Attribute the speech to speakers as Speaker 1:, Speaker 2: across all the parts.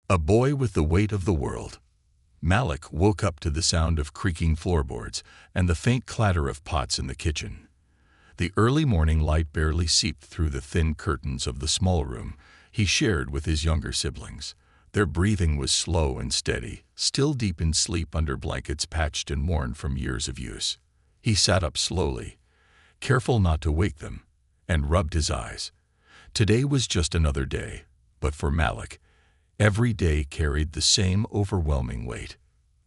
Speaker 1: A boy with the weight of the world. Malik woke up to the sound of creaking floorboards and the faint clatter of pots in the kitchen. The early morning light barely seeped through the thin curtains of the small room he shared with his younger siblings. Their breathing was slow and steady, still deep in sleep under blankets patched and worn from years of use. He sat up slowly, careful not to wake them, and rubbed his eyes. Today was just another day, but for Malik, every day carried the same overwhelming weight.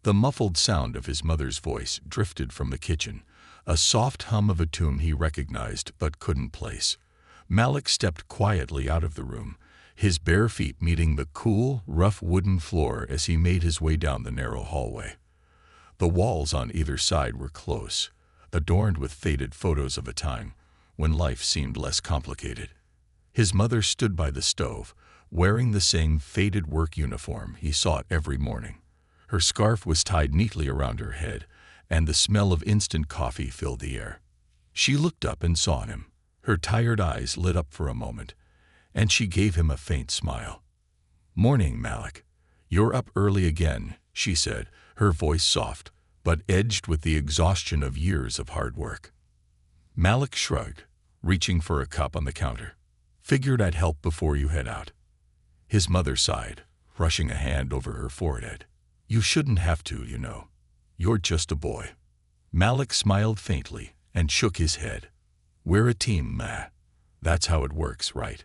Speaker 1: The muffled sound of his mother's voice drifted from the kitchen, a soft hum of a tune he recognized but couldn't place. Malik stepped quietly out of the room, his bare feet meeting the cool, rough wooden floor as he made his way down the narrow hallway. The walls on either side were close, adorned with faded photos of a time when life seemed less complicated. His mother stood by the stove, wearing the same faded work uniform he saw every morning. Her scarf was tied neatly around her head, and the smell of instant coffee filled the air. She looked up and saw him. Her tired eyes lit up for a moment, and she gave him a faint smile. "Morning, Malik. You're up early again," she said, her voice soft, but edged with the exhaustion of years of hard work. Malik shrugged, reaching for a cup on the counter. "Figured I'd help before you head out." His mother sighed, brushing a hand over her forehead. "You shouldn't have to, you know. You're just a boy." Malik smiled faintly and shook his head. "We're a team, Ma. That's how it works, right?"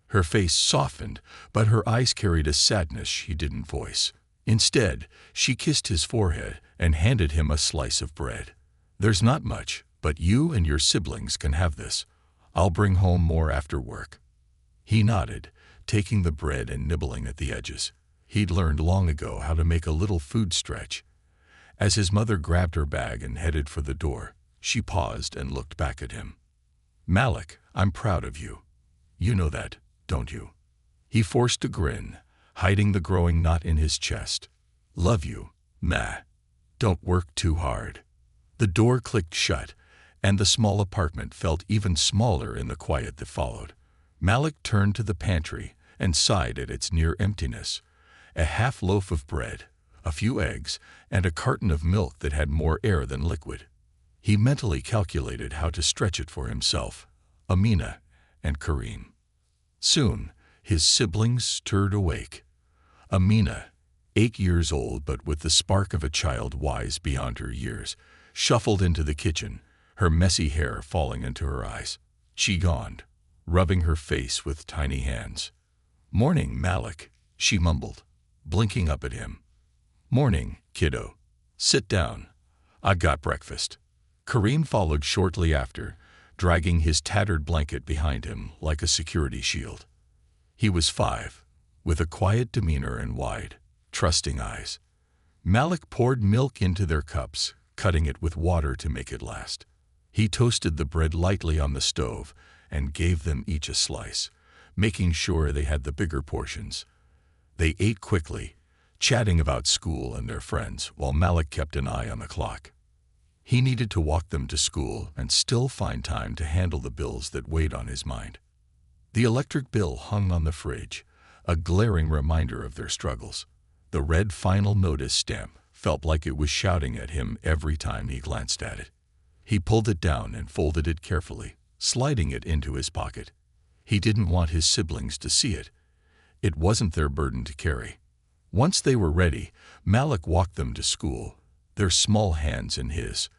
Speaker 1: Her face softened, but her eyes carried a sadness she didn't voice. Instead, she kissed his forehead and handed him a slice of bread. "There's not much, but you and your siblings can have this. I'll bring home more after work." He nodded, taking the bread and nibbling at the edges. He'd learned long ago how to make a little food stretch. As his mother grabbed her bag and headed for the door, she paused and looked back at him. "Malik, I'm proud of you. You know that, don't you?" He forced a grin, hiding the growing knot in his chest. "Love you, Ma. Don't work too hard." The door clicked shut, and the small apartment felt even smaller in the quiet that followed. Malik turned to the pantry and sighed at its near emptiness. A half loaf of bread, a few eggs, and a carton of milk that had more air than liquid. He mentally calculated how to stretch it for himself, Amina, and Kareem. Soon, his siblings stirred awake. Amina, 8 years old but with the spark of a child wise beyond her years, shuffled into the kitchen, her messy hair falling into her eyes. She yawned, rubbing her face with tiny hands. "Morning, Malik," she mumbled, blinking up at him. "Morning, kiddo. Sit down. I got breakfast." Kareem followed shortly after, dragging his tattered blanket behind him like a security shield. He was 5, with a quiet demeanor and wide, trusting eyes. Malik poured milk into their cups, cutting it with water to make it last. He toasted the bread lightly on the stove and gave them each a slice, making sure they had the bigger portions. They ate quickly, chatting about school and their friends, while Malik kept an eye on the clock. He needed to walk them to school and still find time to handle the bills that weighed on his mind. The electric bill hung on the fridge, a glaring reminder of their struggles. The red final notice stamp felt like it was shouting at him every time he glanced at it. He pulled it down and folded it carefully, sliding it into his pocket. He didn't want his siblings to see it. It wasn't their burden to carry. Once they were ready, Malik walked them to school, their small hands in his.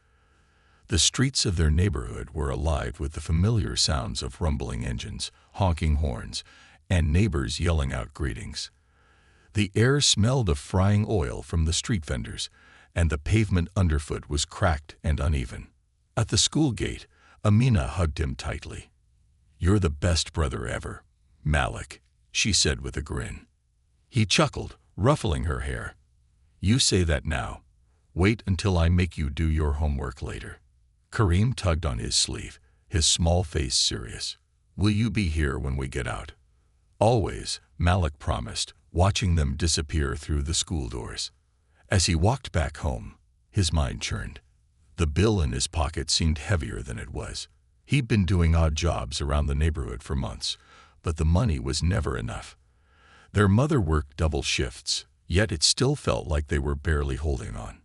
Speaker 1: The streets of their neighborhood were alive with the familiar sounds of rumbling engines, honking horns, and neighbors yelling out greetings. The air smelled of frying oil from the street vendors, and the pavement underfoot was cracked and uneven. At the school gate, Amina hugged him tightly. "You're the best brother ever, Malik," she said with a grin. He chuckled, ruffling her hair. "You say that now. Wait until I make you do your homework later." Kareem tugged on his sleeve, his small face serious. "Will you be here when we get out?" "Always," Malik promised, watching them disappear through the school doors. As he walked back home, his mind churned. The bill in his pocket seemed heavier than it was. He'd been doing odd jobs around the neighborhood for months, but the money was never enough. Their mother worked double shifts, yet it still felt like they were barely holding on.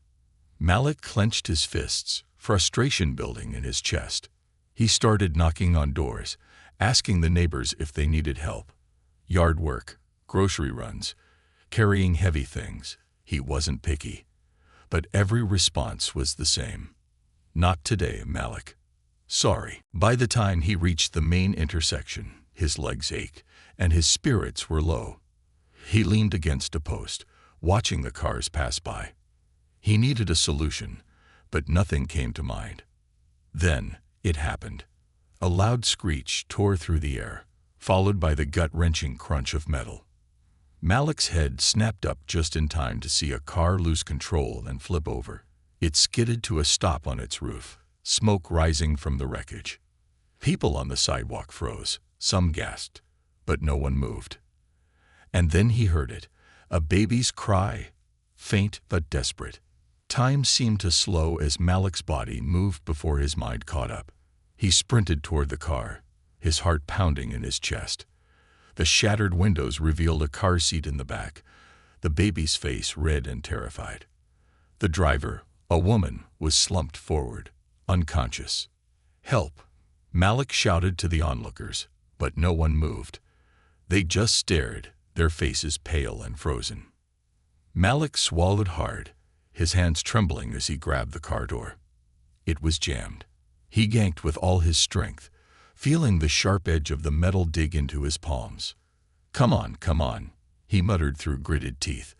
Speaker 1: Malik clenched his fists, frustration building in his chest. He started knocking on doors, asking the neighbors if they needed help. Yard work, grocery runs, carrying heavy things. He wasn't picky. But every response was the same. Not today, Malik. Sorry. By the time he reached the main intersection, his legs ached, and his spirits were low. He leaned against a post, watching the cars pass by. He needed a solution, but nothing came to mind. Then, it happened. A loud screech tore through the air, followed by the gut-wrenching crunch of metal. Malik's head snapped up just in time to see a car lose control and flip over. It skidded to a stop on its roof, smoke rising from the wreckage. People on the sidewalk froze, some gasped, but no one moved. And then he heard it, a baby's cry, faint but desperate. Time seemed to slow as Malik's body moved before his mind caught up. He sprinted toward the car, his heart pounding in his chest. The shattered windows revealed a car seat in the back, the baby's face red and terrified. The driver, a woman, was slumped forward, unconscious. "Help!" Malik shouted to the onlookers, but no one moved. They just stared, their faces pale and frozen. Malik swallowed hard, his hands trembling as he grabbed the car door. It was jammed. He yanked with all his strength, feeling the sharp edge of the metal dig into his palms. Come on," he muttered through gritted teeth.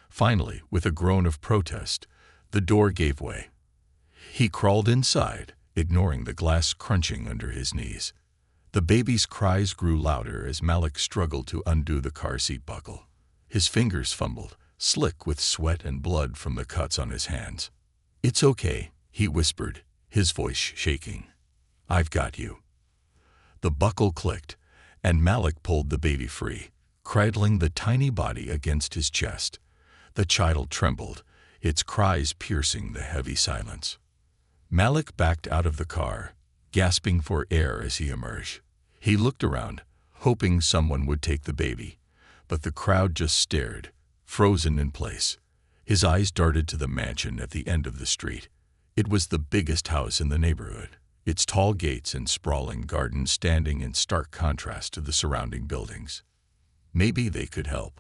Speaker 1: Finally, with a groan of protest, the door gave way. He crawled inside, ignoring the glass crunching under his knees. The baby's cries grew louder as Malik struggled to undo the car seat buckle. His fingers fumbled, slick with sweat and blood from the cuts on his hands. "It's okay," he whispered, his voice shaking. "I've got you." The buckle clicked, and Malik pulled the baby free, cradling the tiny body against his chest. The child trembled, its cries piercing the heavy silence. Malik backed out of the car, gasping for air as he emerged. He looked around, hoping someone would take the baby, but the crowd just stared, frozen in place. His eyes darted to the mansion at the end of the street. It was the biggest house in the neighborhood, its tall gates and sprawling gardens standing in stark contrast to the surrounding buildings. Maybe they could help.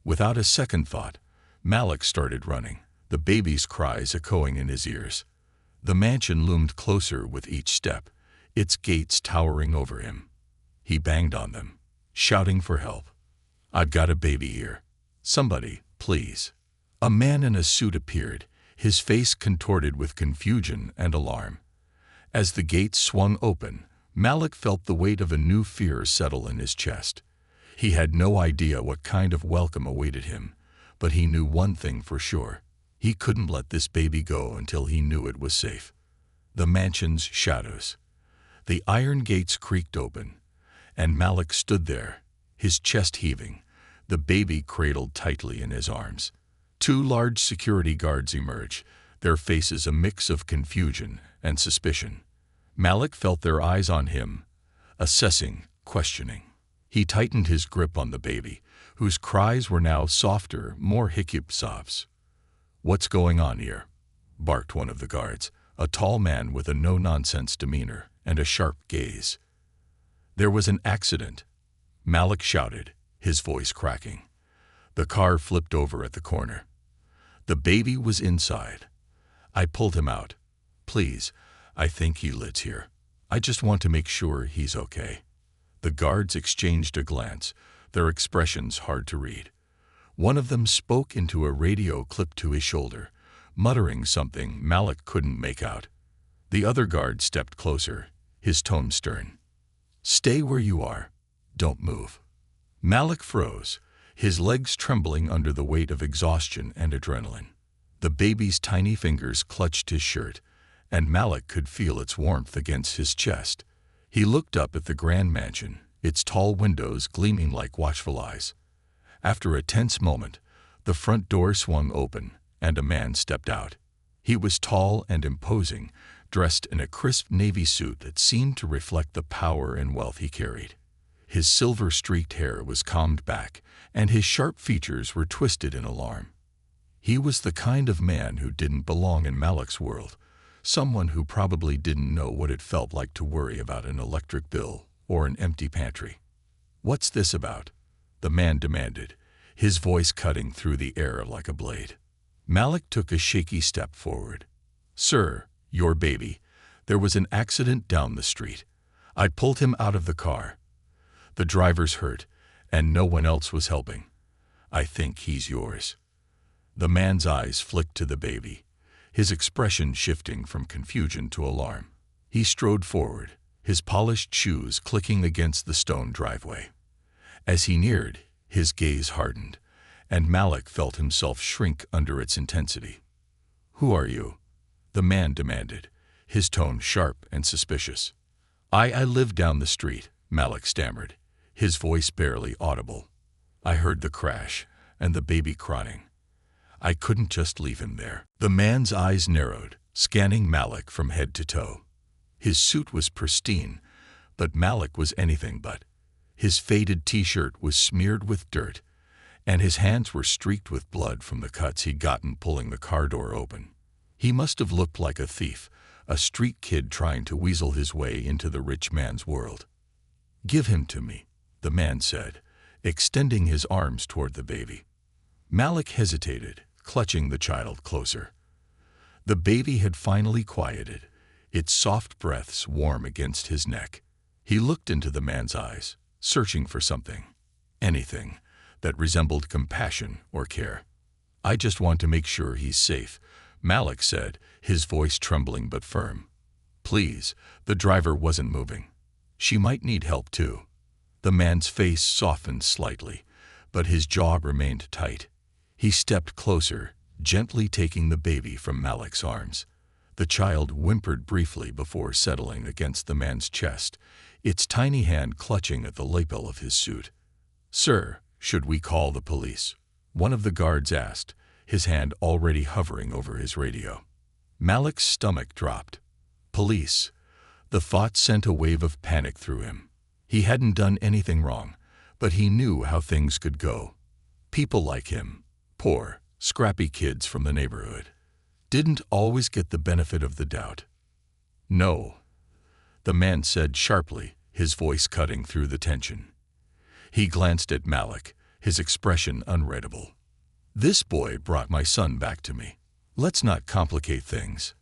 Speaker 1: Without a second thought, Malik started running, the baby's cries echoing in his ears. The mansion loomed closer with each step, its gates towering over him. He banged on them, shouting for help. "I've got a baby here. Somebody, please." A man in a suit appeared, his face contorted with confusion and alarm. As the gates swung open, Malik felt the weight of a new fear settle in his chest. He had no idea what kind of welcome awaited him, but he knew one thing for sure. He couldn't let this baby go until he knew it was safe. The mansion's shadows. The iron gates creaked open, and Malik stood there, his chest heaving, the baby cradled tightly in his arms. Two large security guards emerged, their faces a mix of confusion and suspicion. Malik felt their eyes on him, assessing, questioning. He tightened his grip on the baby, whose cries were now softer, more hiccup sobs. "What's going on here?" barked one of the guards, a tall man with a no-nonsense demeanor and a sharp gaze. "There was an accident," Malik shouted, his voice cracking. The car flipped over at the corner. The baby was inside. "I pulled him out. Please, I think he lives here. I just want to make sure he's okay." The guards exchanged a glance, their expressions hard to read. One of them spoke into a radio clipped to his shoulder, muttering something Malik couldn't make out. The other guard stepped closer, his tone stern. "Stay where you are. Don't move." Malik froze, his legs trembling under the weight of exhaustion and adrenaline. The baby's tiny fingers clutched his shirt, and Malik could feel its warmth against his chest. He looked up at the grand mansion, its tall windows gleaming like watchful eyes. After a tense moment, the front door swung open, and a man stepped out. He was tall and imposing, dressed in a crisp navy suit that seemed to reflect the power and wealth he carried. His silver-streaked hair was combed back, and his sharp features were twisted in alarm. He was the kind of man who didn't belong in Malik's world, someone who probably didn't know what it felt like to worry about an electric bill or an empty pantry. "What's this about?" the man demanded, his voice cutting through the air like a blade. Malik took a shaky step forward. "Sir, your baby. There was an accident down the street. I pulled him out of the car. The driver's hurt, and no one else was helping. I think he's yours." The man's eyes flicked to the baby, his expression shifting from confusion to alarm. He strode forward, his polished shoes clicking against the stone driveway. As he neared, his gaze hardened, and Malik felt himself shrink under its intensity. "Who are you?" the man demanded, his tone sharp and suspicious. I live down the street," Malik stammered, his voice barely audible. "I heard the crash and the baby crying. I couldn't just leave him there." The man's eyes narrowed, scanning Malik from head to toe. His suit was pristine, but Malik was anything but. His faded t-shirt was smeared with dirt, and his hands were streaked with blood from the cuts he'd gotten pulling the car door open. He must have looked like a thief, a street kid trying to weasel his way into the rich man's world. "Give him to me," the man said, extending his arms toward the baby. Malik hesitated, clutching the child closer. The baby had finally quieted, its soft breaths warm against his neck. He looked into the man's eyes, searching for something, anything, that resembled compassion or care. "I just want to make sure he's safe," Malik said, his voice trembling but firm. "Please," the driver wasn't moving. "She might need help too." The man's face softened slightly, but his jaw remained tight. He stepped closer, gently taking the baby from Malik's arms. The child whimpered briefly before settling against the man's chest, its tiny hand clutching at the lapel of his suit. "Sir, should we call the police?" one of the guards asked, his hand already hovering over his radio. Malik's stomach dropped. Police. The thought sent a wave of panic through him. He hadn't done anything wrong, but he knew how things could go. People like him, poor, scrappy kids from the neighborhood, didn't always get the benefit of the doubt. "No," the man said sharply, his voice cutting through the tension. He glanced at Malik, his expression unreadable. "This boy brought my son back to me. Let's not complicate things."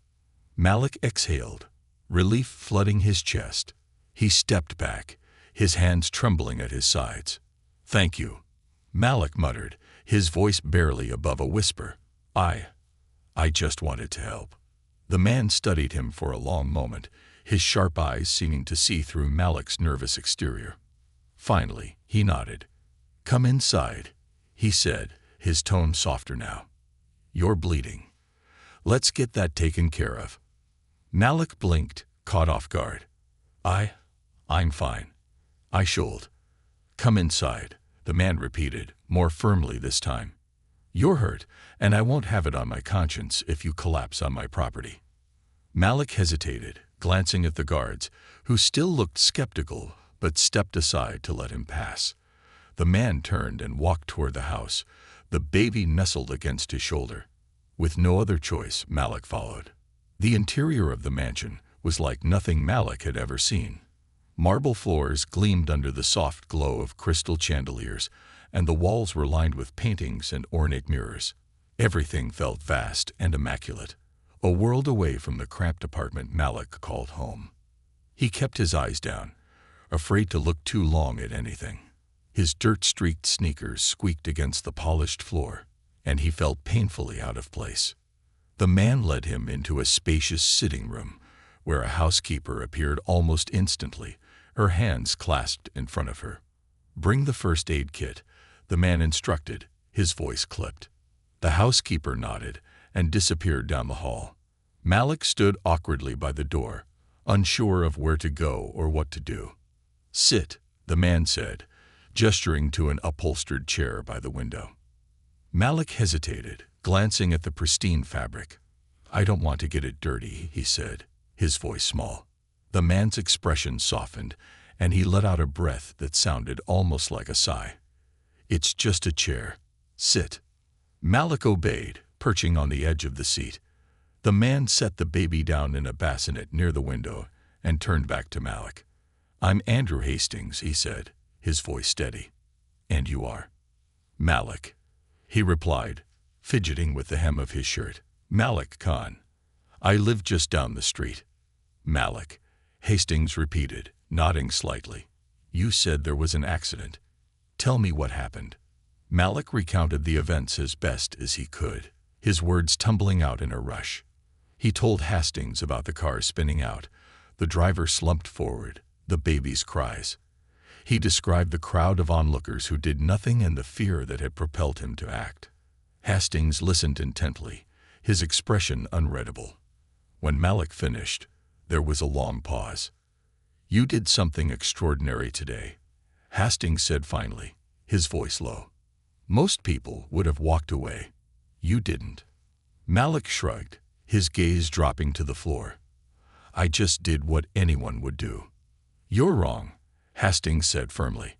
Speaker 1: Malik exhaled, relief flooding his chest. He stepped back, his hands trembling at his sides. "Thank you," Malik muttered, his voice barely above a whisper. I just wanted to help." The man studied him for a long moment, his sharp eyes seeming to see through Malik's nervous exterior. Finally, he nodded. "Come inside," he said, his tone softer now. "You're bleeding. Let's get that taken care of." Malik blinked, caught off guard. I'm fine. I should." "Come inside," the man repeated, more firmly this time. "You're hurt, and I won't have it on my conscience if you collapse on my property." Malik hesitated, glancing at the guards, who still looked skeptical but stepped aside to let him pass. The man turned and walked toward the house, the baby nestled against his shoulder. With no other choice, Malik followed. The interior of the mansion was like nothing Malik had ever seen. Marble floors gleamed under the soft glow of crystal chandeliers, and the walls were lined with paintings and ornate mirrors. Everything felt vast and immaculate, a world away from the cramped apartment Malik called home. He kept his eyes down, afraid to look too long at anything. His dirt-streaked sneakers squeaked against the polished floor, and he felt painfully out of place. The man led him into a spacious sitting room, where a housekeeper appeared almost instantly, her hands clasped in front of her. "Bring the first aid kit," the man instructed, his voice clipped. The housekeeper nodded and disappeared down the hall. Malik stood awkwardly by the door, unsure of where to go or what to do. "Sit," the man said, gesturing to an upholstered chair by the window. Malik hesitated, glancing at the pristine fabric. "I don't want to get it dirty," he said, his voice small. The man's expression softened, and he let out a breath that sounded almost like a sigh. "It's just a chair. Sit." Malik obeyed, perching on the edge of the seat. The man set the baby down in a bassinet near the window and turned back to Malik. "I'm Andrew Hastings," he said, his voice steady. "And you are?" "Malik," he replied, fidgeting with the hem of his shirt. "Malik Khan. I live just down the street." "Malik," Hastings repeated, nodding slightly. "You said there was an accident. Tell me what happened." Malik recounted the events as best as he could, his words tumbling out in a rush. He told Hastings about the car spinning out, the driver slumped forward, the baby's cries. He described the crowd of onlookers who did nothing and the fear that had propelled him to act. Hastings listened intently, his expression unreadable. When Malik finished, there was a long pause. "You did something extraordinary today," Hastings said finally, his voice low. "Most people would have walked away. You didn't." Malik shrugged, his gaze dropping to the floor. "I just did what anyone would do." "You're wrong," Hastings said firmly.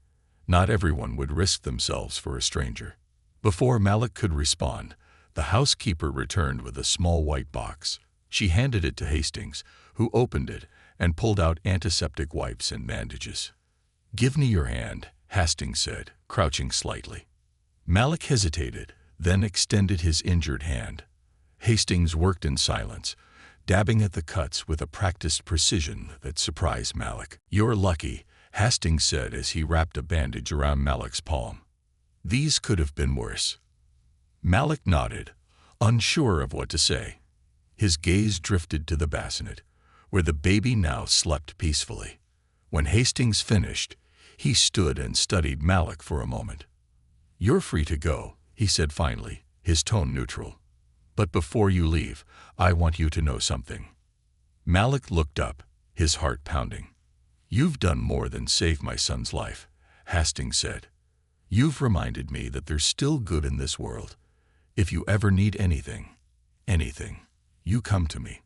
Speaker 1: "Not everyone would risk themselves for a stranger." Before Malik could respond, the housekeeper returned with a small white box. She handed it to Hastings, who opened it and pulled out antiseptic wipes and bandages. "Give me your hand," Hastings said, crouching slightly. Malik hesitated, then extended his injured hand. Hastings worked in silence, dabbing at the cuts with a practiced precision that surprised Malik. "You're lucky," Hastings said as he wrapped a bandage around Malik's palm. "These could have been worse." Malik nodded, unsure of what to say. His gaze drifted to the bassinet, where the baby now slept peacefully. When Hastings finished, he stood and studied Malik for a moment. "You're free to go," he said finally, his tone neutral. "But before you leave, I want you to know something." Malik looked up, his heart pounding. "You've done more than save my son's life," Hastings said. "You've reminded me that there's still good in this world. If you ever need anything, you come to me.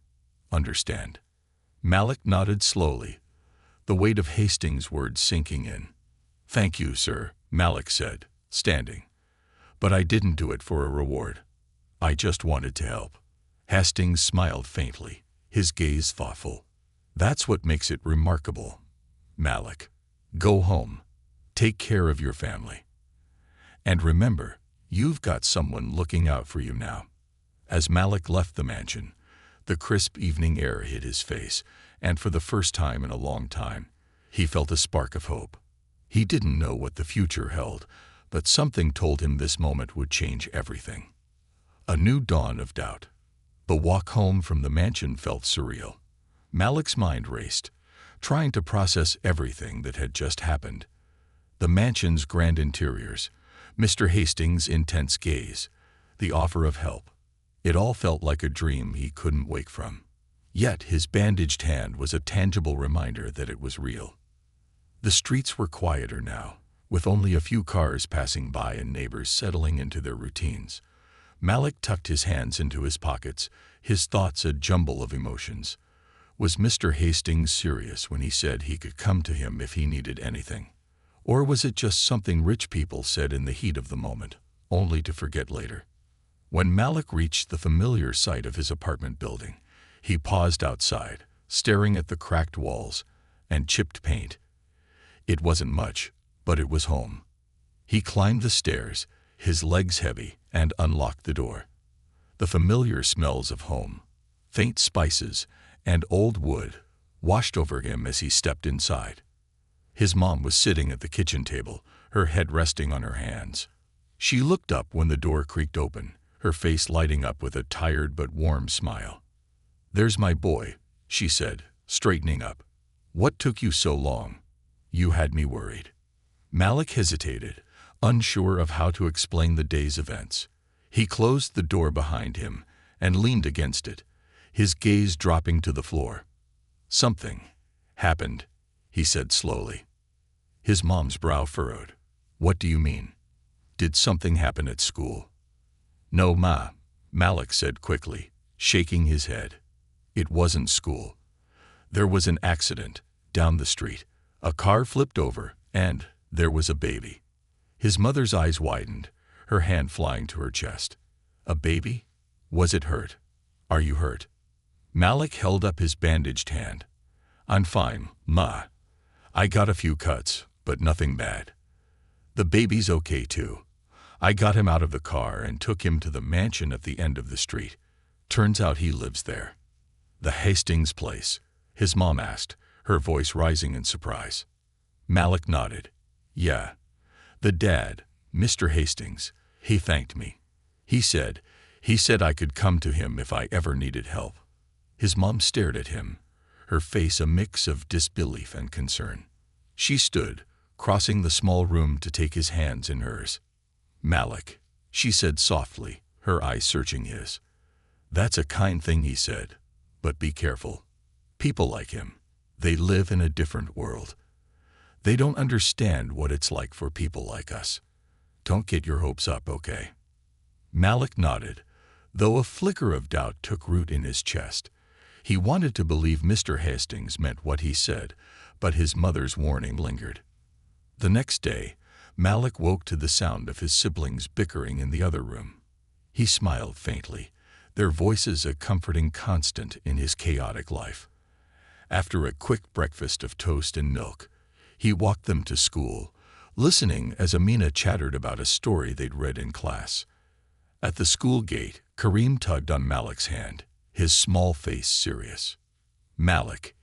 Speaker 1: Understand?" Malik nodded slowly, the weight of Hastings' words sinking in. "Thank you, sir," Malik said, standing. "But I didn't do it for a reward. I just wanted to help." Hastings smiled faintly, his gaze thoughtful. "That's what makes it remarkable, Malik. Go home. Take care of your family. And remember, you've got someone looking out for you now." As Malik left the mansion, the crisp evening air hit his face, and for the first time in a long time, he felt a spark of hope. He didn't know what the future held, but something told him this moment would change everything. A new dawn of doubt. The walk home from the mansion felt surreal. Malik's mind raced, trying to process everything that had just happened. The mansion's grand interiors, Mr. Hastings' intense gaze, the offer of help. It all felt like a dream he couldn't wake from. Yet his bandaged hand was a tangible reminder that it was real. The streets were quieter now, with only a few cars passing by and neighbors settling into their routines. Malik tucked his hands into his pockets, his thoughts a jumble of emotions. Was Mr. Hastings serious when he said he could come to him if he needed anything? Or was it just something rich people said in the heat of the moment, only to forget later? When Malik reached the familiar site of his apartment building, he paused outside, staring at the cracked walls and chipped paint. It wasn't much, but it was home. He climbed the stairs, his legs heavy, and unlocked the door. The familiar smells of home, faint spices, and old wood washed over him as he stepped inside. His mom was sitting at the kitchen table, her head resting on her hands. She looked up when the door creaked open, her face lighting up with a tired but warm smile. "There's my boy," she said, straightening up. "What took you so long? You had me worried." Malik hesitated, unsure of how to explain the day's events. He closed the door behind him and leaned against it, his gaze dropping to the floor. "Something happened," he said slowly. His mom's brow furrowed. "What do you mean? Did something happen at school?" "No, Ma," Malik said quickly, shaking his head. "It wasn't school. There was an accident, down the street, A car flipped over, and there was a baby. His mother's eyes widened, her hand flying to her chest. A baby? Was it hurt? Are you hurt? Malik held up his bandaged hand. I'm fine, Ma. I got a few cuts, but nothing bad. The baby's okay too. I got him out of the car and took him to the mansion at the end of the street. Turns out he lives there. The Hastings place, his mom asked, her voice rising in surprise. Malik nodded. Yeah. The dad, Mr. Hastings, he thanked me. He said I could come to him if I ever needed help. His mom stared at him, her face a mix of disbelief and concern. She stood, crossing the small room to take his hands in hers. Malik, she said softly, her eyes searching his. That's a kind thing, he said, but be careful. People like him, they live in a different world. They don't understand what it's like for people like us. Don't get your hopes up, okay? Malik nodded, though a flicker of doubt took root in his chest. He wanted to believe Mr. Hastings meant what he said, but his mother's warning lingered. The next day, Malik woke to the sound of his siblings bickering in the other room. He smiled faintly, their voices a comforting constant in his chaotic life. After a quick breakfast of toast and milk, he walked them to school, listening as Amina chattered about a story they'd read in class. At the school gate, Kareem tugged on Malik's hand, his small face serious. Malik,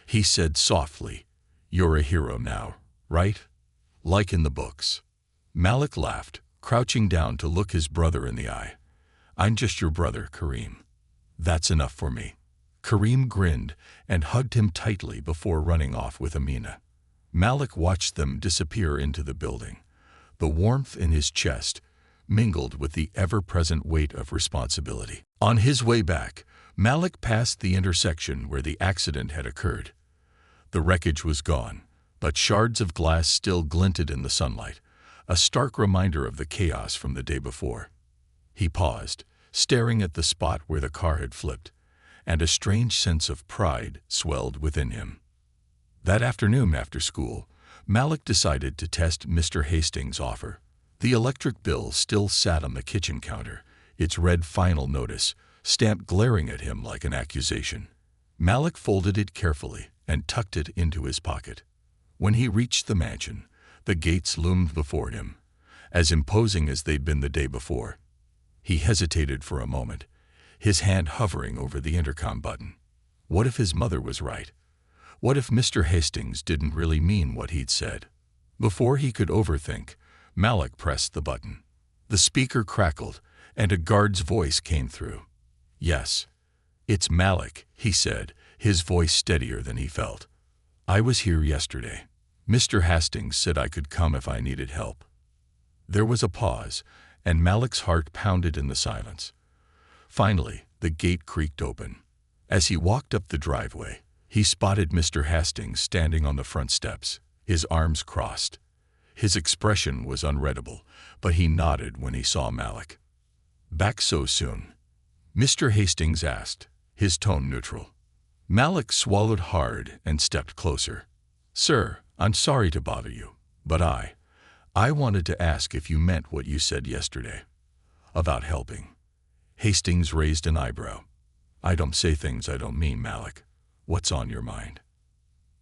Speaker 1: he said softly, you're a hero now, right? Like in the books. Malik laughed, crouching down to look his brother in the eye. I'm just your brother, Kareem. That's enough for me. Kareem grinned and hugged him tightly before running off with Amina. Malik watched them disappear into the building. The warmth in his chest mingled with the ever-present weight of responsibility. On his way back, Malik passed the intersection where the accident had occurred. The wreckage was gone, but shards of glass still glinted in the sunlight, a stark reminder of the chaos from the day before. He paused, staring at the spot where the car had flipped, and a strange sense of pride swelled within him. That afternoon after school, Malik decided to test Mr. Hastings' offer. The electric bill still sat on the kitchen counter, its red final notice stamped glaring at him like an accusation. Malik folded it carefully and tucked it into his pocket. When he reached the mansion, the gates loomed before him, as imposing as they'd been the day before. He hesitated for a moment, his hand hovering over the intercom button. What if his mother was right? What if Mr. Hastings didn't really mean what he'd said? Before he could overthink, Malik pressed the button. The speaker crackled, and a guard's voice came through. Yes, it's Malik, he said, his voice steadier than he felt. I was here yesterday. Mr. Hastings said I could come if I needed help. There was a pause, and Malik's heart pounded in the silence. Finally, the gate creaked open. As he walked up the driveway, he spotted Mr. Hastings standing on the front steps, his arms crossed. His expression was unreadable, but he nodded when he saw Malik. Back so soon? Mr. Hastings asked, his tone neutral. Malik swallowed hard and stepped closer. Sir, I'm sorry to bother you, but I wanted to ask if you meant what you said yesterday. About helping. Hastings raised an eyebrow. I don't say things I don't mean, Malik. What's on your mind?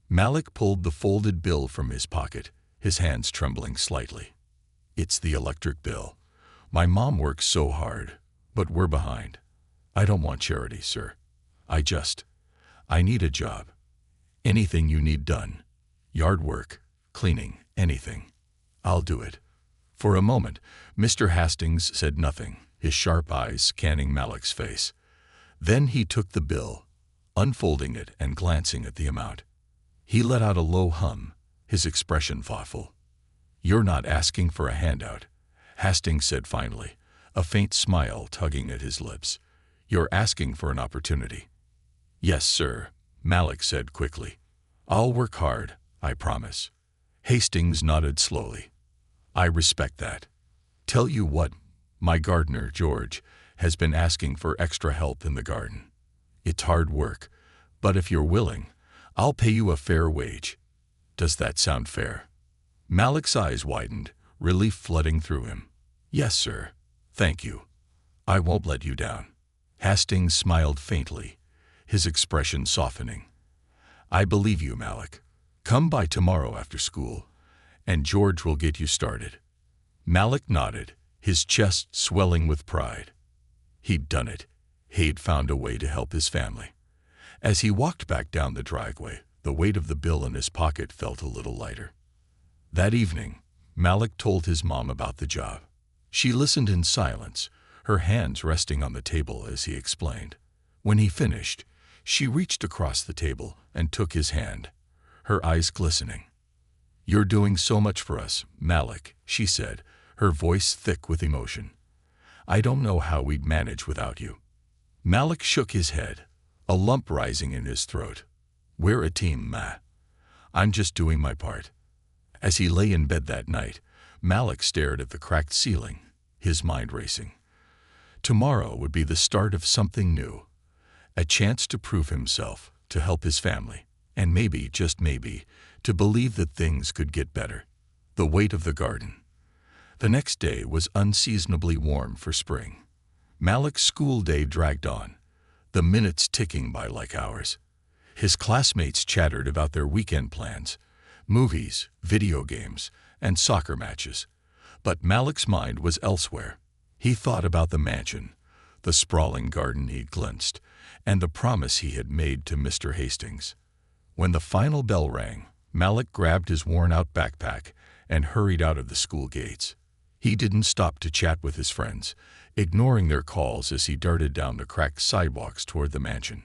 Speaker 1: Malik pulled the folded bill from his pocket, his hands trembling slightly. It's the electric bill. My mom works so hard, but we're behind. I don't want charity, sir. I need a job. Anything you need done. Yard work, cleaning, anything. I'll do it. For a moment, Mr. Hastings said nothing, his sharp eyes scanning Malik's face. Then he took the bill, unfolding it and glancing at the amount. He let out a low hum, his expression thoughtful. You're not asking for a handout, Hastings said finally, a faint smile tugging at his lips. You're asking for an opportunity. Yes, sir, Malik said quickly. I'll work hard, I promise. Hastings nodded slowly. I respect that. Tell you what, my gardener, George, has been asking for extra help in the garden. It's hard work, but if you're willing, I'll pay you a fair wage. Does that sound fair? Malik's eyes widened, relief flooding through him. Yes, sir. Thank you. I won't let you down. Hastings smiled faintly, his expression softening. I believe you, Malik. Come by tomorrow after school, and George will get you started. Malik nodded, his chest swelling with pride. He'd done it. He'd found a way to help his family. As he walked back down the driveway, the weight of the bill in his pocket felt a little lighter. That evening, Malik told his mom about the job. She listened in silence, her hands resting on the table as he explained. When he finished, she reached across the table and took his hand, her eyes glistening. You're doing so much for us, Malik, she said, her voice thick with emotion. I don't know how we'd manage without you. Malik shook his head, a lump rising in his throat. We're a team, Ma. I'm just doing my part. As he lay in bed that night, Malik stared at the cracked ceiling, his mind racing. Tomorrow would be the start of something new, a chance to prove himself, to help his family, and maybe, just maybe, to believe that things could get better. The weight of the garden. The next day was unseasonably warm for spring. Malik's school day dragged on, the minutes ticking by like hours. His classmates chattered about their weekend plans, movies, video games, and soccer matches. But Malik's mind was elsewhere. He thought about the mansion, the sprawling garden he'd glimpsed, and the promise he had made to Mr. Hastings. When the final bell rang, Malik grabbed his worn-out backpack and hurried out of the school gates. He didn't stop to chat with his friends, ignoring their calls as he darted down the cracked sidewalks toward the mansion.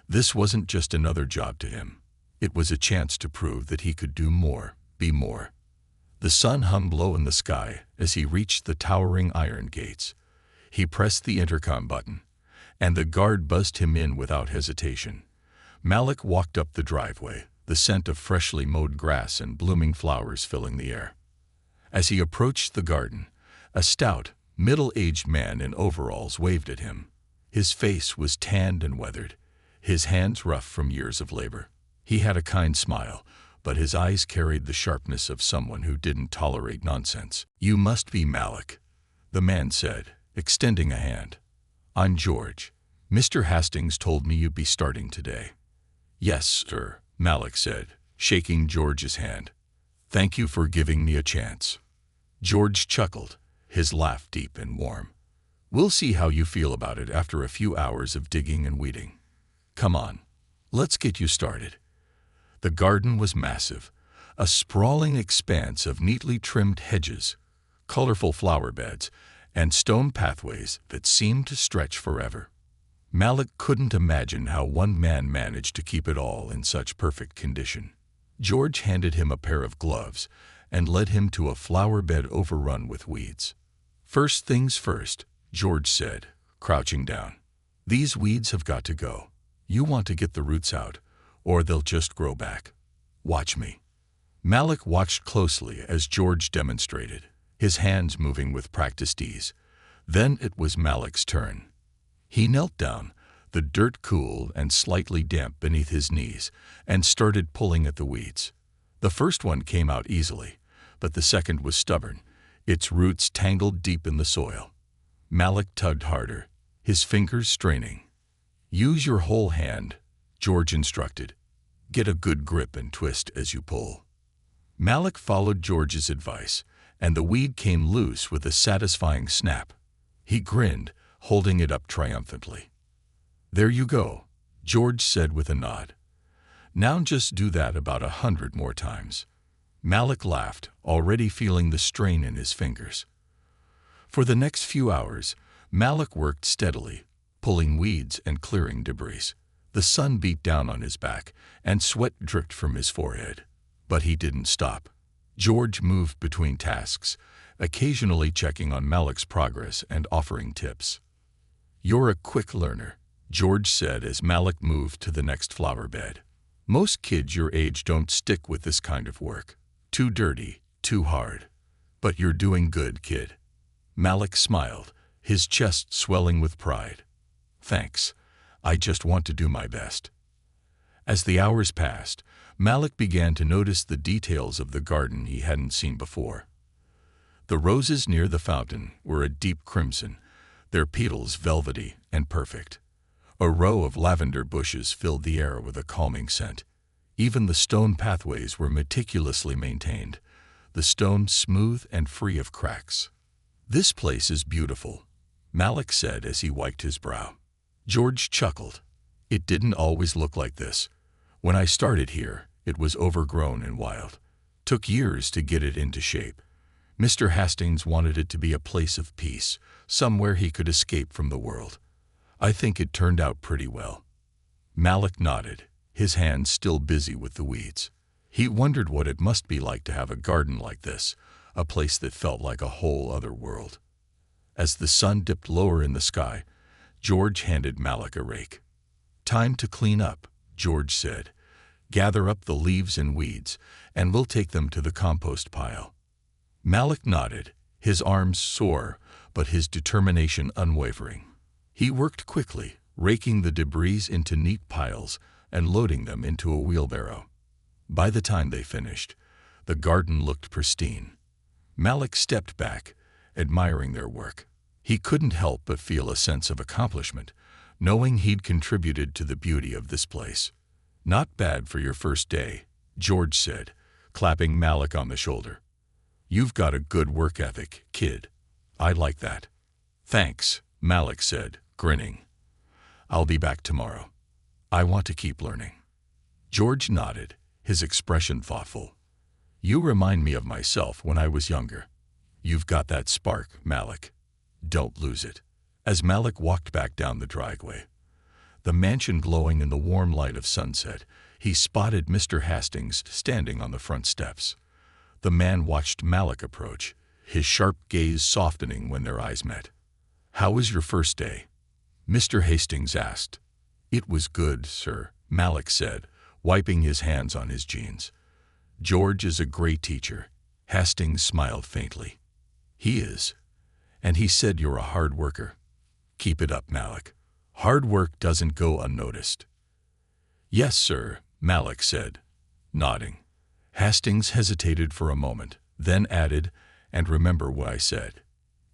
Speaker 1: This wasn't just another job to him. It was a chance to prove that he could do more, be more. The sun hung low in the sky as he reached the towering iron gates. He pressed the intercom button, and the guard buzzed him in without hesitation. Malik walked up the driveway, the scent of freshly mowed grass and blooming flowers filling the air. As he approached the garden, a stout, middle-aged man in overalls waved at him. His face was tanned and weathered, his hands rough from years of labor. He had a kind smile, but his eyes carried the sharpness of someone who didn't tolerate nonsense. You must be Malik, the man said, extending a hand. I'm George. Mr. Hastings told me you'd be starting today. Yes, sir, Malik said, shaking George's hand. Thank you for giving me a chance. George chuckled, his laugh deep and warm. We'll see how you feel about it after a few hours of digging and weeding. Come on, let's get you started. The garden was massive, a sprawling expanse of neatly trimmed hedges, colorful flower beds, and stone pathways that seemed to stretch forever. Malik couldn't imagine how one man managed to keep it all in such perfect condition. George handed him a pair of gloves and led him to a flower bed overrun with weeds. First things first, George said, crouching down. These weeds have got to go. You want to get the roots out, or they'll just grow back. Watch me. Malik watched closely as George demonstrated, his hands moving with practiced ease. Then it was Malik's turn. He knelt down, the dirt cool and slightly damp beneath his knees, and started pulling at the weeds. The first one came out easily, but the second was stubborn, its roots tangled deep in the soil. Malik tugged harder, his fingers straining. Use your whole hand, George instructed. Get a good grip and twist as you pull. Malik followed George's advice, and the weed came loose with a satisfying snap. He grinned, holding it up triumphantly. There you go, George said with a nod. Now just do that about 100 more times. Malik laughed, already feeling the strain in his fingers. For the next few hours, Malik worked steadily, pulling weeds and clearing debris. The sun beat down on his back, and sweat dripped from his forehead. But he didn't stop. George moved between tasks, occasionally checking on Malik's progress and offering tips. You're a quick learner, George said as Malik moved to the next flower bed. Most kids your age don't stick with this kind of work. Too dirty, too hard. But you're doing good, kid. Malik smiled, his chest swelling with pride. Thanks. I just want to do my best. As the hours passed, Malik began to notice the details of the garden he hadn't seen before. The roses near the fountain were a deep crimson, their petals velvety and perfect. A row of lavender bushes filled the air with a calming scent. Even the stone pathways were meticulously maintained, the stones smooth and free of cracks. "This place is beautiful," Malik said as he wiped his brow. George chuckled. "It didn't always look like this. When I started here, it was overgrown and wild. Took years to get it into shape. Mr. Hastings wanted it to be a place of peace, somewhere he could escape from the world. I think it turned out pretty well." Malik nodded, his hands still busy with the weeds. He wondered what it must be like to have a garden like this, a place that felt like a whole other world. As the sun dipped lower in the sky, George handed Malik a rake. "Time to clean up," George said. "Gather up the leaves and weeds, and we'll take them to the compost pile." Malik nodded, his arms sore, but his determination unwavering. He worked quickly, raking the debris into neat piles and loading them into a wheelbarrow. By the time they finished, the garden looked pristine. Malik stepped back, admiring their work. He couldn't help but feel a sense of accomplishment, knowing he'd contributed to the beauty of this place. "Not bad for your first day," George said, clapping Malik on the shoulder. "You've got a good work ethic, kid. I like that." "Thanks," Malik said, grinning. "I'll be back tomorrow. I want to keep learning." George nodded, his expression thoughtful. "You remind me of myself when I was younger. You've got that spark, Malik. Don't lose it." As Malik walked back down the driveway, the mansion glowing in the warm light of sunset, he spotted Mr. Hastings standing on the front steps. The man watched Malik approach, his sharp gaze softening when their eyes met. "How was your first day?" Mr. Hastings asked. "It was good, sir," Malik said, wiping his hands on his jeans. "George is a great teacher." Hastings smiled faintly. "He is. And he said you're a hard worker." "Keep it up, Malik. Hard work doesn't go unnoticed." "Yes, sir," Malik said, nodding. Hastings hesitated for a moment, then added, "And remember what I said.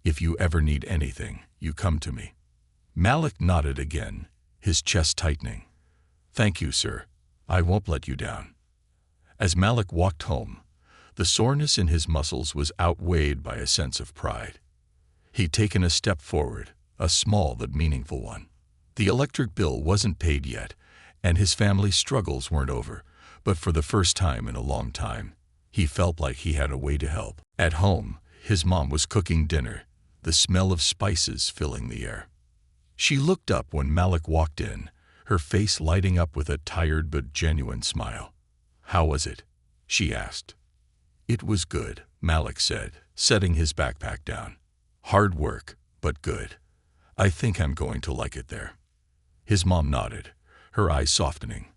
Speaker 1: If you ever need anything, you come to me." Malik nodded again, his chest tightening. "Thank you, sir. I won't let you down." As Malik walked home, the soreness in his muscles was outweighed by a sense of pride. He'd taken a step forward, a small but meaningful one. The electric bill wasn't paid yet, and his family's struggles weren't over, but for the first time in a long time, he felt like he had a way to help. At home, his mom was cooking dinner, the smell of spices filling the air. She looked up when Malik walked in, her face lighting up with a tired but genuine smile. "How was it?" she asked. "It was good," Malik said, setting his backpack down. "Hard work, but good. I think I'm going to like it there." His mom nodded, her eyes softening.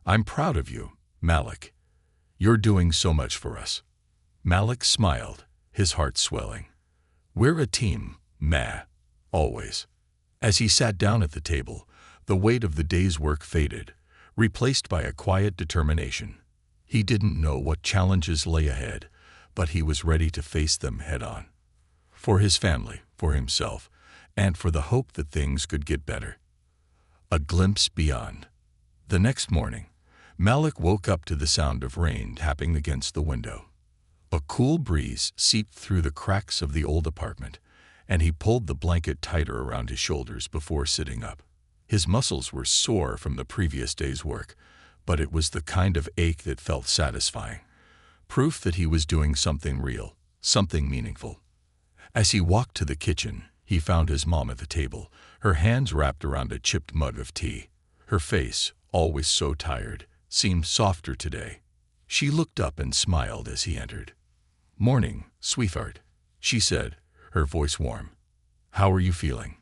Speaker 1: "I'm proud of you, Malik. You're doing so much for us." Malik smiled, his heart swelling. "We're a team, Ma, always." As he sat down at the table, the weight of the day's work faded, replaced by a quiet determination. He didn't know what challenges lay ahead, but he was ready to face them head-on. For his family, for himself, and for the hope that things could get better. A glimpse beyond. The next morning, Malik woke up to the sound of rain tapping against the window. A cool breeze seeped through the cracks of the old apartment, and he pulled the blanket tighter around his shoulders before sitting up. His muscles were sore from the previous day's work, but it was the kind of ache that felt satisfying. Proof that he was doing something real, something meaningful. As he walked to the kitchen, he found his mom at the table, her hands wrapped around a chipped mug of tea. Her face, always so tired, seemed softer today. She looked up and smiled as he entered. "Morning, sweetheart," she said, her voice warm. "How are you feeling?"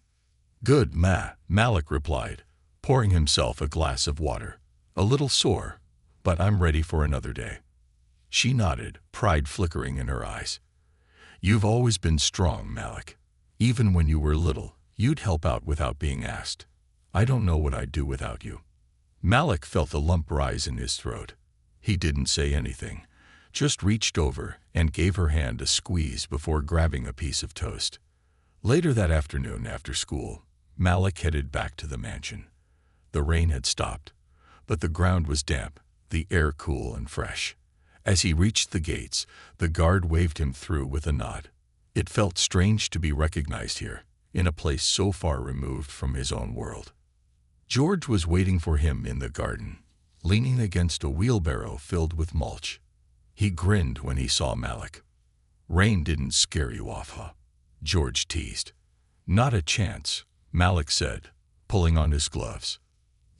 Speaker 1: "Good, Ma," Malik replied, pouring himself a glass of water. "A little sore, but I'm ready for another day." She nodded, pride flickering in her eyes. "You've always been strong, Malik. Even when you were little, you'd help out without being asked. I don't know what I'd do without you." Malik felt a lump rise in his throat. He didn't say anything, just reached over and gave her hand a squeeze before grabbing a piece of toast. Later that afternoon after school, Malik headed back to the mansion. The rain had stopped, but the ground was damp, the air cool and fresh. As he reached the gates, the guard waved him through with a nod. It felt strange to be recognized here, in a place so far removed from his own world. George was waiting for him in the garden, leaning against a wheelbarrow filled with mulch. He grinned when he saw Malik. "Rain didn't scare you off, huh?" George teased. "Not a chance," Malik said, pulling on his gloves.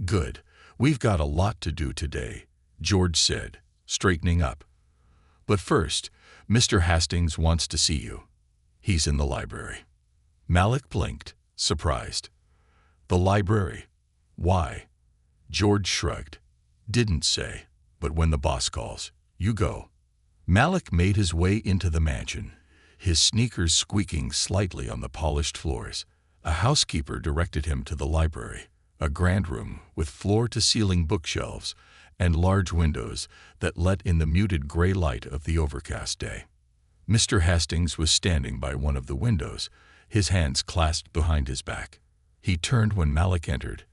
Speaker 1: "Good. We've got a lot to do today," George said, straightening up. "But first, Mr. Hastings wants to see you. He's in the library." Malik blinked, surprised. "The library? Why?" George shrugged. "Didn't say, but when the boss calls, you go." Malik made his way into the mansion, his sneakers squeaking slightly on the polished floors. A housekeeper directed him to the library, a grand room with floor-to-ceiling bookshelves and large windows that let in the muted gray light of the overcast day. Mr. Hastings was standing by one of the windows, his hands clasped behind his back. He turned when Malik entered,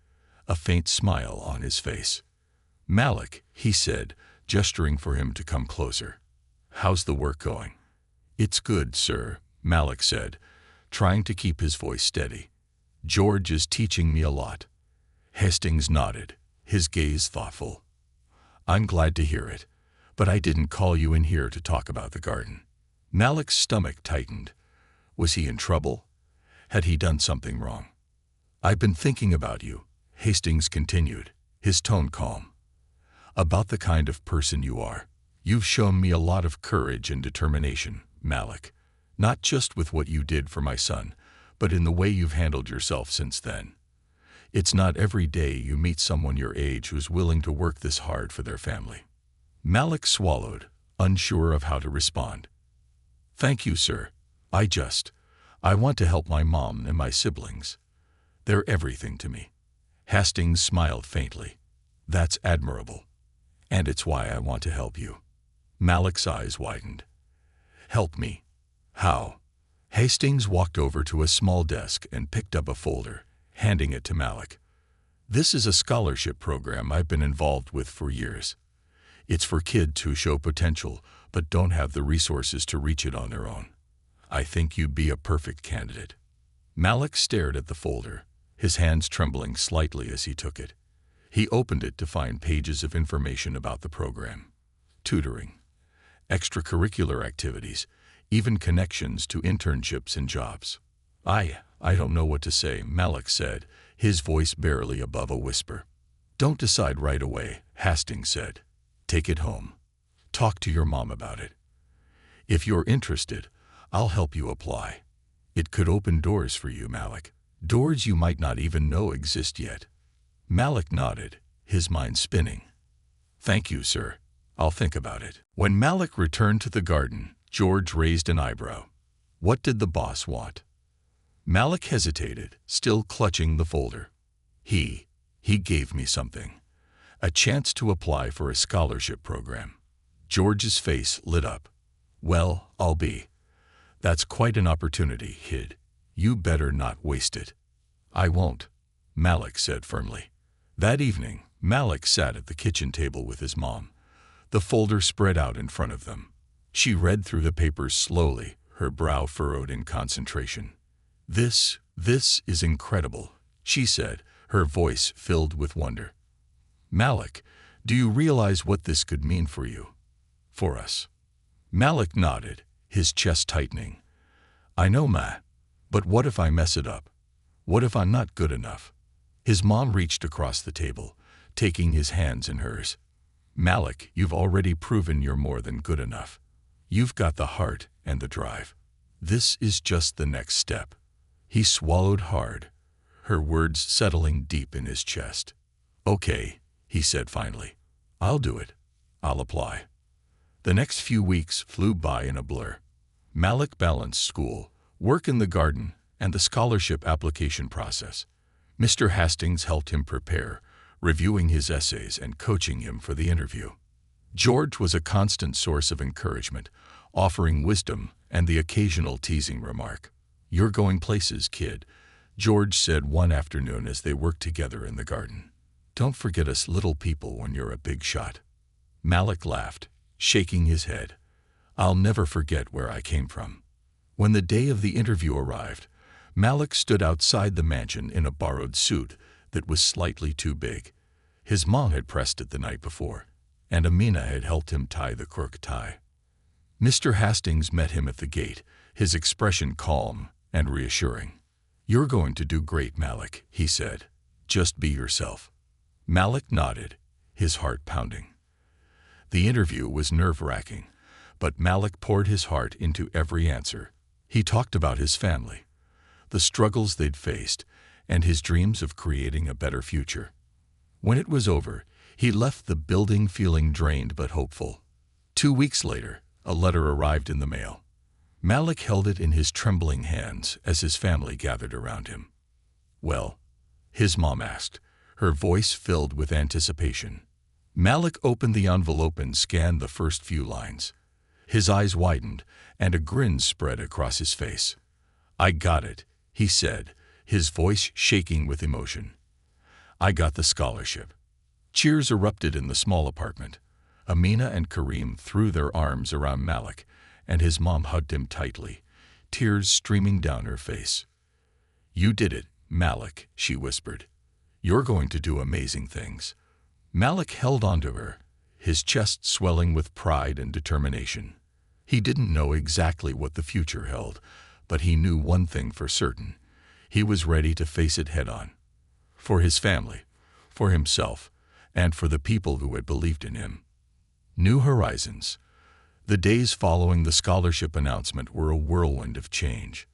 Speaker 1: a faint smile on his face. "Malik," he said, gesturing for him to come closer. "How's the work going?" "It's good, sir," Malik said, trying to keep his voice steady. "George is teaching me a lot." Hastings nodded, his gaze thoughtful. "I'm glad to hear it, but I didn't call you in here to talk about the garden." Malik's stomach tightened. Was he in trouble? Had he done something wrong? "I've been thinking about you," Hastings continued, his tone calm. "About the kind of person you are. You've shown me a lot of courage and determination, Malik. Not just with what you did for my son, but in the way you've handled yourself since then. It's not every day you meet someone your age who's willing to work this hard for their family." Malik swallowed, unsure of how to respond. "Thank you, sir. I want to help my mom and my siblings. They're everything to me." Hastings smiled faintly. "That's admirable. And it's why I want to help you." Malik's eyes widened. "Help me? How?" Hastings walked over to a small desk and picked up a folder, handing it to Malik. "This is a scholarship program I've been involved with for years. It's for kids who show potential but don't have the resources to reach it on their own. I think you'd be a perfect candidate." Malik stared at the folder, his hands trembling slightly as he took it. He opened it to find pages of information about the program. Tutoring, extracurricular activities, even connections to internships and jobs. I don't know what to say," Malik said, his voice barely above a whisper. "Don't decide right away," Hastings said. "Take it home. Talk to your mom about it. If you're interested, I'll help you apply. It could open doors for you, Malik. Doors you might not even know exist yet." Malik nodded, his mind spinning. "Thank you, sir. I'll think about it." When Malik returned to the garden, George raised an eyebrow. What did the boss want? Malik hesitated, still clutching the folder. He gave me something. A chance to apply for a scholarship program. George's face lit up. "Well, I'll be. That's quite an opportunity, Hid. You better not waste it." "I won't," Malik said firmly. That evening, Malik sat at the kitchen table with his mom. The folder spread out in front of them. She read through the papers slowly, her brow furrowed in concentration. This is incredible," she said, her voice filled with wonder. "Malik, do you realize what this could mean for you? For us?" Malik nodded, his chest tightening. "I know, Ma, but what if I mess it up? What if I'm not good enough?" His mom reached across the table, taking his hands in hers. "Malik, you've already proven you're more than good enough. You've got the heart and the drive. This is just the next step." He swallowed hard, her words settling deep in his chest. "Okay," he said finally. "I'll do it. I'll apply." The next few weeks flew by in a blur. Malik balanced school, work in the garden, and the scholarship application process. Mr. Hastings helped him prepare, reviewing his essays and coaching him for the interview. George was a constant source of encouragement, offering wisdom and the occasional teasing remark. "You're going places, kid," George said one afternoon as they worked together in the garden. "Don't forget us little people when you're a big shot." Malik laughed, shaking his head. "I'll never forget where I came from." When the day of the interview arrived, Malik stood outside the mansion in a borrowed suit that was slightly too big. His mom had pressed it the night before, and Amina had helped him tie the cork tie. Mr. Hastings met him at the gate, his expression calm and reassuring. "You're going to do great, Malik," he said. "Just be yourself." Malik nodded, his heart pounding. The interview was nerve-wracking, but Malik poured his heart into every answer. He talked about his family, the struggles they'd faced, and his dreams of creating a better future. When it was over, he left the building feeling drained but hopeful. 2 weeks later, a letter arrived in the mail. Malik held it in his trembling hands as his family gathered around him. "Well?" his mom asked, her voice filled with anticipation. Malik opened the envelope and scanned the first few lines. His eyes widened, and a grin spread across his face. "I got it," he said, his voice shaking with emotion. "I got the scholarship." Cheers erupted in the small apartment. Amina and Kareem threw their arms around Malik, and his mom hugged him tightly, tears streaming down her face. "You did it, Malik," she whispered. "You're going to do amazing things." Malik held onto her, his chest swelling with pride and determination. He didn't know exactly what the future held, but he knew one thing for certain. He was ready to face it head-on. For his family, for himself, and for the people who had believed in him. New horizons. The days following the scholarship announcement were a whirlwind of change.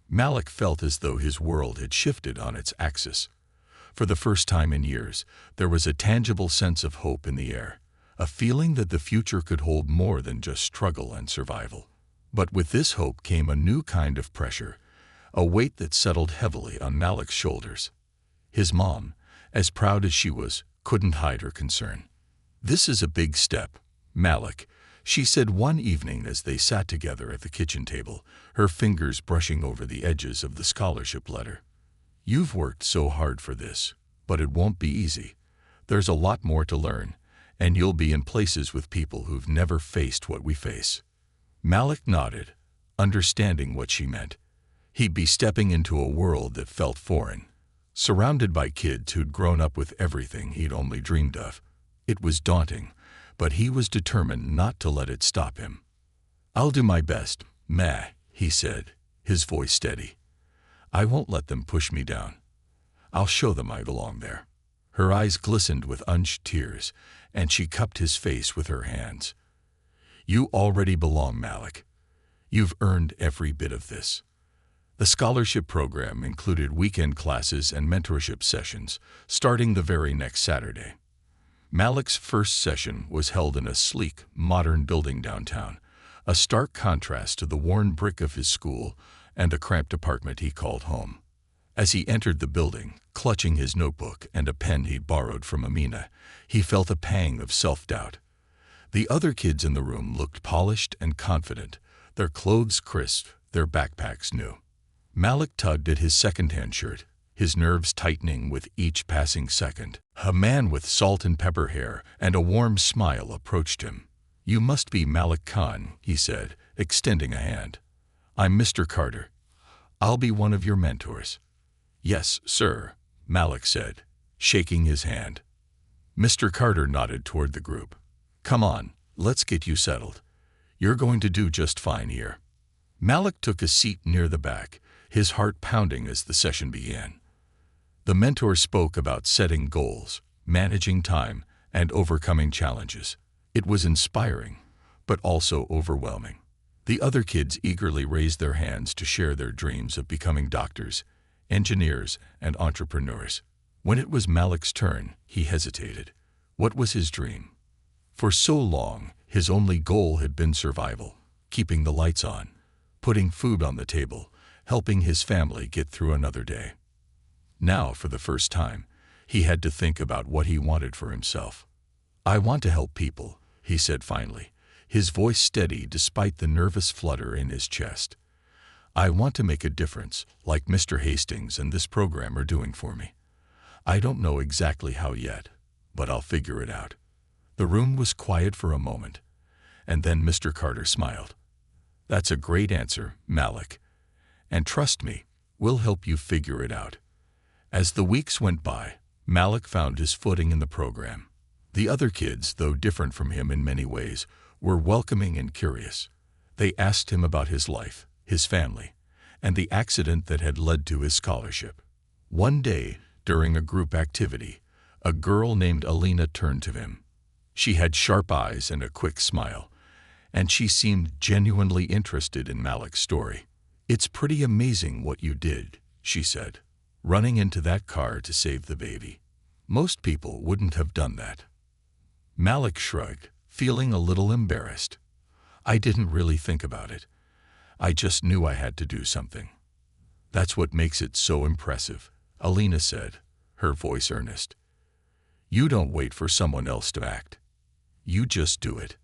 Speaker 1: Malik felt as though his world had shifted on its axis. For the first time in years, there was a tangible sense of hope in the air, a feeling that the future could hold more than just struggle and survival. But with this hope came a new kind of pressure, a weight that settled heavily on Malik's shoulders. His mom, as proud as she was, couldn't hide her concern. "This is a big step, Malik," she said one evening as they sat together at the kitchen table, her fingers brushing over the edges of the scholarship letter. "You've worked so hard for this, but it won't be easy. There's a lot more to learn, and you'll be in places with people who've never faced what we face." Malik nodded, understanding what she meant. He'd be stepping into a world that felt foreign, surrounded by kids who'd grown up with everything he'd only dreamed of. It was daunting, but he was determined not to let it stop him. "I'll do my best, Ma," he said, his voice steady. "I won't let them push me down. I'll show them I belong there." Her eyes glistened with unshed tears, and she cupped his face with her hands. "You already belong, Malik. You've earned every bit of this." The scholarship program included weekend classes and mentorship sessions, starting the very next Saturday. Malik's first session was held in a sleek, modern building downtown, a stark contrast to the worn brick of his school and a cramped apartment he called home. As he entered the building, clutching his notebook and a pen he'd borrowed from Amina, he felt a pang of self-doubt. The other kids in the room looked polished and confident, their clothes crisp, their backpacks new. Malik tugged at his second-hand shirt, his nerves tightening with each passing second. A man with salt and pepper hair and a warm smile approached him. "You must be Malik Khan," he said, extending a hand. "I'm Mr. Carter. I'll be one of your mentors." "Yes, sir," Malik said, shaking his hand. Mr. Carter nodded toward the group. "Come on, let's get you settled. You're going to do just fine here." Malik took a seat near the back, his heart pounding as the session began. The mentor spoke about setting goals, managing time, and overcoming challenges. It was inspiring, but also overwhelming. The other kids eagerly raised their hands to share their dreams of becoming doctors, engineers, and entrepreneurs. When it was Malik's turn, he hesitated. What was his dream? For so long, his only goal had been survival, keeping the lights on, putting food on the table, helping his family get through another day. Now, for the first time, he had to think about what he wanted for himself. "I want to help people," he said finally, his voice steady despite the nervous flutter in his chest. "I want to make a difference, like Mr. Hastings and this program are doing for me. I don't know exactly how yet, but I'll figure it out." The room was quiet for a moment, and then Mr. Carter smiled. "That's a great answer, Malik. And trust me, we'll help you figure it out." As the weeks went by, Malik found his footing in the program. The other kids, though different from him in many ways, were welcoming and curious. They asked him about his life, his family, and the accident that had led to his scholarship. One day, during a group activity, a girl named Alina turned to him. She had sharp eyes and a quick smile, and she seemed genuinely interested in Malik's story. "It's pretty amazing what you did," she said, "running into that car to save the baby. Most people wouldn't have done that." Malik shrugged, feeling a little embarrassed. "I didn't really think about it. I just knew I had to do something." "That's what makes it so impressive," Alina said, her voice earnest. "You don't wait for someone else to act. You just do it."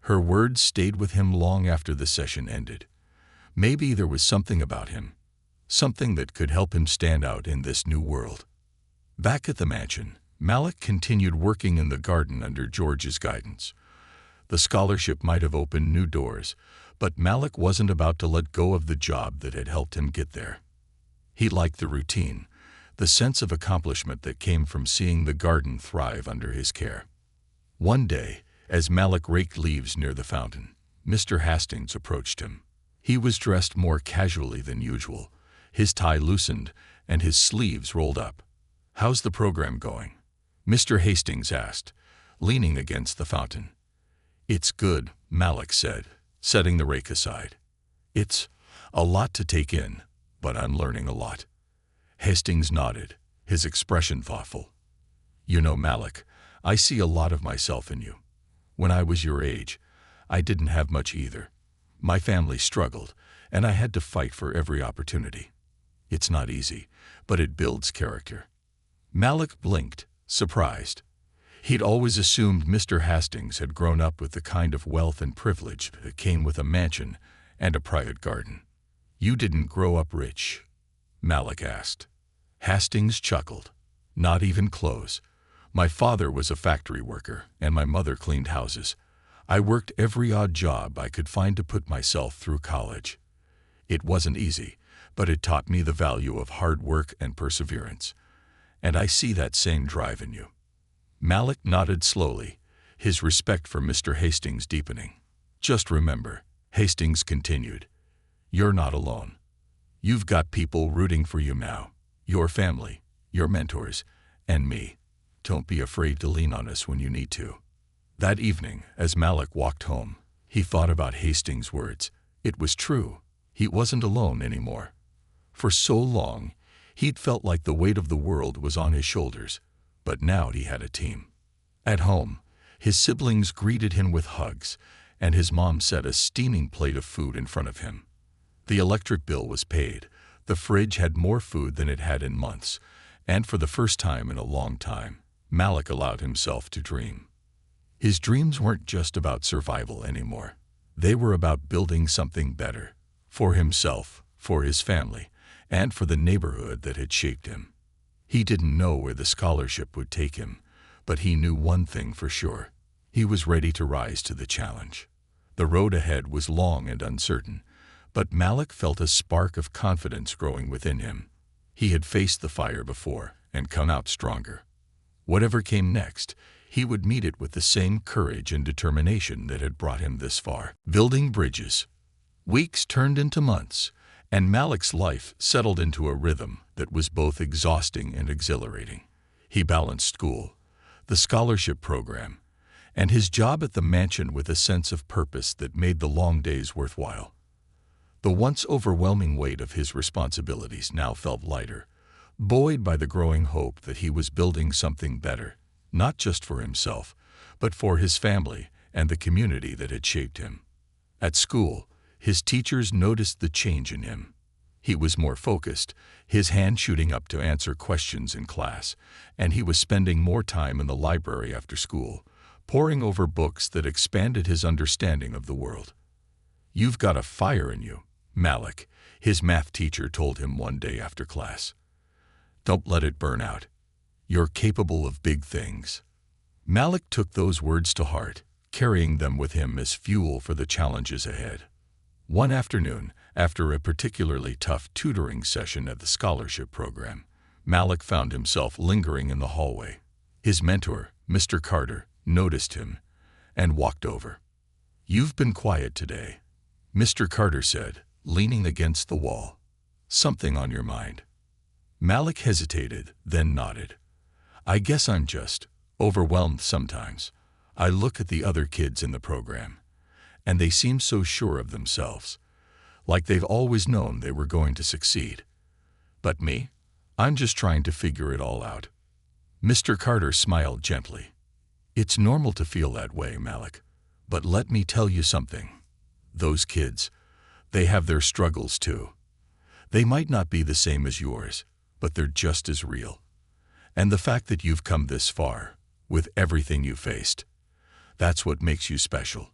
Speaker 1: Her words stayed with him long after the session ended. Maybe there was something about him, something that could help him stand out in this new world. Back at the mansion, Malik continued working in the garden under George's guidance. The scholarship might have opened new doors, but Malik wasn't about to let go of the job that had helped him get there. He liked the routine, the sense of accomplishment that came from seeing the garden thrive under his care. One day, as Malik raked leaves near the fountain, Mr. Hastings approached him. He was dressed more casually than usual, his tie loosened and his sleeves rolled up. "How's the program going?" Mr. Hastings asked, leaning against the fountain. "It's good," Malik said, setting the rake aside. "It's a lot to take in, but I'm learning a lot." Hastings nodded, his expression thoughtful. "You know, Malik, I see a lot of myself in you. When I was your age, I didn't have much either. My family struggled, and I had to fight for every opportunity. It's not easy, but it builds character." Malik blinked, surprised. He'd always assumed Mr. Hastings had grown up with the kind of wealth and privilege that came with a mansion and a private garden. "You didn't grow up rich?" Malik asked. Hastings chuckled. "Not even close. My father was a factory worker, and my mother cleaned houses. I worked every odd job I could find to put myself through college. It wasn't easy, but it taught me the value of hard work and perseverance. And I see that same drive in you." Malik nodded slowly, his respect for Mr. Hastings deepening. "Just remember," Hastings continued, "you're not alone. You've got people rooting for you now, your family, your mentors, and me. Don't be afraid to lean on us when you need to." That evening, as Malik walked home, he thought about Hastings' words. It was true. He wasn't alone anymore. For so long, he'd felt like the weight of the world was on his shoulders, but now he had a team. At home, his siblings greeted him with hugs, and his mom set a steaming plate of food in front of him. The electric bill was paid, the fridge had more food than it had in months, and for the first time in a long time, Malik allowed himself to dream. His dreams weren't just about survival anymore. They were about building something better, for himself, for his family, and for the neighborhood that had shaped him. He didn't know where the scholarship would take him, but he knew one thing for sure. He was ready to rise to the challenge. The road ahead was long and uncertain, but Malik felt a spark of confidence growing within him. He had faced the fire before and come out stronger. Whatever came next, he would meet it with the same courage and determination that had brought him this far. Building bridges. Weeks turned into months, and Malik's life settled into a rhythm that was both exhausting and exhilarating. He balanced school, the scholarship program, and his job at the mansion with a sense of purpose that made the long days worthwhile. The once overwhelming weight of his responsibilities now felt lighter, buoyed by the growing hope that he was building something better, not just for himself, but for his family and the community that had shaped him. At school, his teachers noticed the change in him. He was more focused, his hand shooting up to answer questions in class, and he was spending more time in the library after school, poring over books that expanded his understanding of the world. "You've got a fire in you, Malik," his math teacher told him one day after class. "Don't let it burn out. You're capable of big things." Malik took those words to heart, carrying them with him as fuel for the challenges ahead. One afternoon, after a particularly tough tutoring session at the scholarship program, Malik found himself lingering in the hallway. His mentor, Mr. Carter, noticed him and walked over. "You've been quiet today," Mr. Carter said, leaning against the wall. "Something on your mind?" Malik hesitated, then nodded. "I guess I'm just overwhelmed sometimes. I look at the other kids in the program, and they seem so sure of themselves, like they've always known they were going to succeed. But me? I'm just trying to figure it all out." Mr. Carter smiled gently. "It's normal to feel that way, Malik, but let me tell you something. Those kids, they have their struggles too. They might not be the same as yours, but they're just as real. And the fact that you've come this far, with everything you faced, that's what makes you special.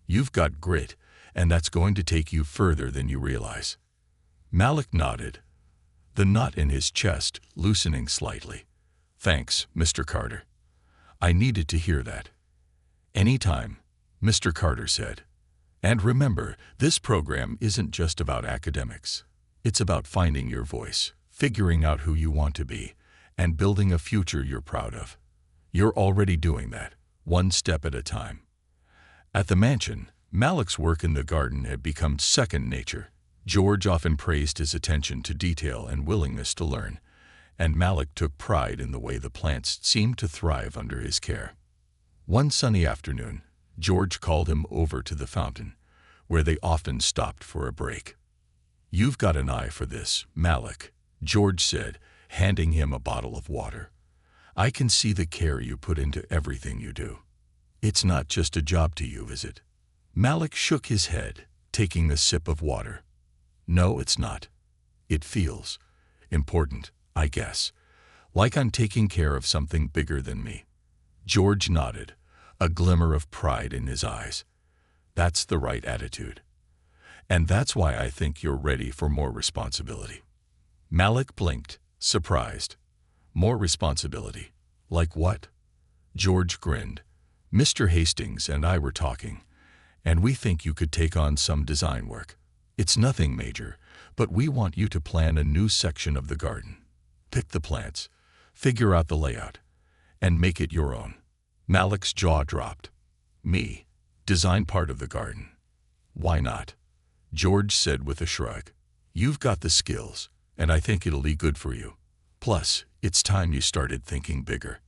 Speaker 1: You've got grit, and that's going to take you further than you realize." Malik nodded, the knot in his chest loosening slightly. "Thanks, Mr. Carter. I needed to hear that." "Anytime," Mr. Carter said. "And remember, this program isn't just about academics. It's about finding your voice, figuring out who you want to be, and building a future you're proud of. You're already doing that, one step at a time." At the mansion, Malik's work in the garden had become second nature. George often praised his attention to detail and willingness to learn, and Malik took pride in the way the plants seemed to thrive under his care. One sunny afternoon, George called him over to the fountain, where they often stopped for a break. "You've got an eye for this, Malik," George said, handing him a bottle of water. "I can see the care you put into everything you do. It's not just a job to you, is it?" Malik shook his head, taking a sip of water. "No, it's not. It feels important, I guess, like I'm taking care of something bigger than me." George nodded, a glimmer of pride in his eyes. "That's the right attitude. And that's why I think you're ready for more responsibility." Malik blinked, surprised. "More responsibility? Like what?" George grinned. "Mr. Hastings and I were talking, and we think you could take on some design work. It's nothing major, but we want you to plan a new section of the garden. Pick the plants, figure out the layout, and make it your own." Malik's jaw dropped. "Me? Design part of the garden? Why not?" George said with a shrug. "You've got the skills, and I think it'll be good for you. Plus, it's time you started thinking bigger."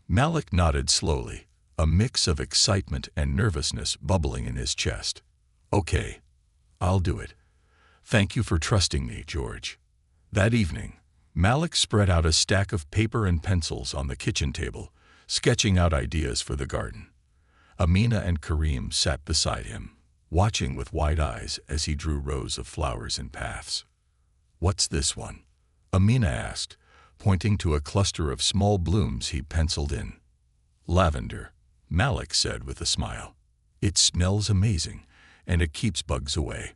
Speaker 1: Malik nodded slowly, a mix of excitement and nervousness bubbling in his chest. "Okay, I'll do it. Thank you for trusting me, George." That evening, Malik spread out a stack of paper and pencils on the kitchen table, sketching out ideas for the garden. Amina and Kareem sat beside him, watching with wide eyes as he drew rows of flowers and paths. "What's this one?" Amina asked, pointing to a cluster of small blooms he penciled in. "Lavender," Malik said with a smile. "It smells amazing, and it keeps bugs away.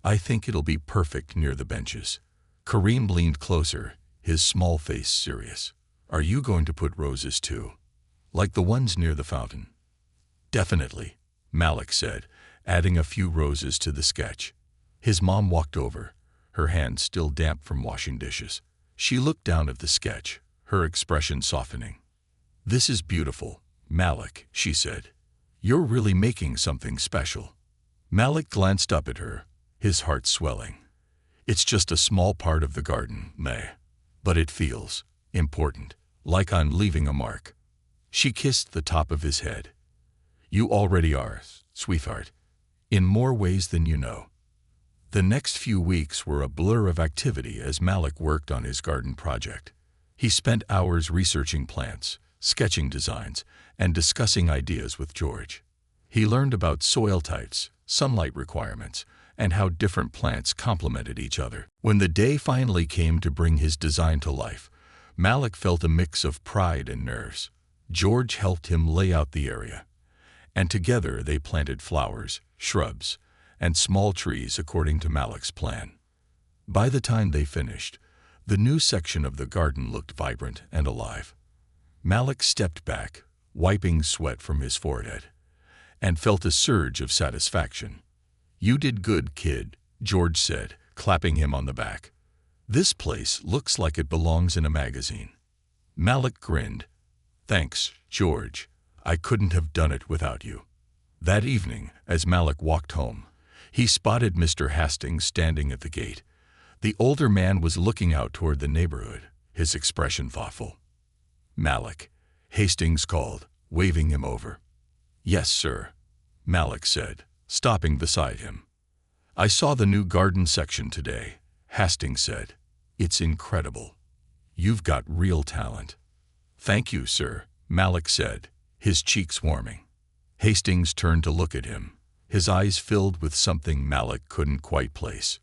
Speaker 1: I think it'll be perfect near the benches." Kareem leaned closer, his small face serious. "Are you going to put roses too? Like the ones near the fountain?" "Definitely," Malik said, adding a few roses to the sketch. His mom walked over, her hands still damp from washing dishes. She looked down at the sketch, her expression softening. "This is beautiful, Malik," she said. "You're really making something special." Malik glanced up at her, his heart swelling. "It's just a small part of the garden, May, but it feels important, like I'm leaving a mark." She kissed the top of his head. "You already are, sweetheart, in more ways than you know." The next few weeks were a blur of activity as Malik worked on his garden project. He spent hours researching plants, sketching designs, and discussing ideas with George. He learned about soil types, sunlight requirements, and how different plants complemented each other. When the day finally came to bring his design to life, Malik felt a mix of pride and nerves. George helped him lay out the area, and together they planted flowers, shrubs, and small trees according to Malik's plan. By the time they finished, the new section of the garden looked vibrant and alive. Malik stepped back, wiping sweat from his forehead, and felt a surge of satisfaction. "You did good, kid," George said, clapping him on the back. "This place looks like it belongs in a magazine." Malik grinned. "Thanks, George. I couldn't have done it without you." That evening, as Malik walked home, he spotted Mr. Hastings standing at the gate. The older man was looking out toward the neighborhood, his expression thoughtful. "Malik," Hastings called, waving him over. "Yes, sir," Malik said, stopping beside him. "I saw the new garden section today," Hastings said. "It's incredible. You've got real talent." "Thank you, sir," Malik said, his cheeks warming. Hastings turned to look at him, his eyes filled with something Malik couldn't quite place.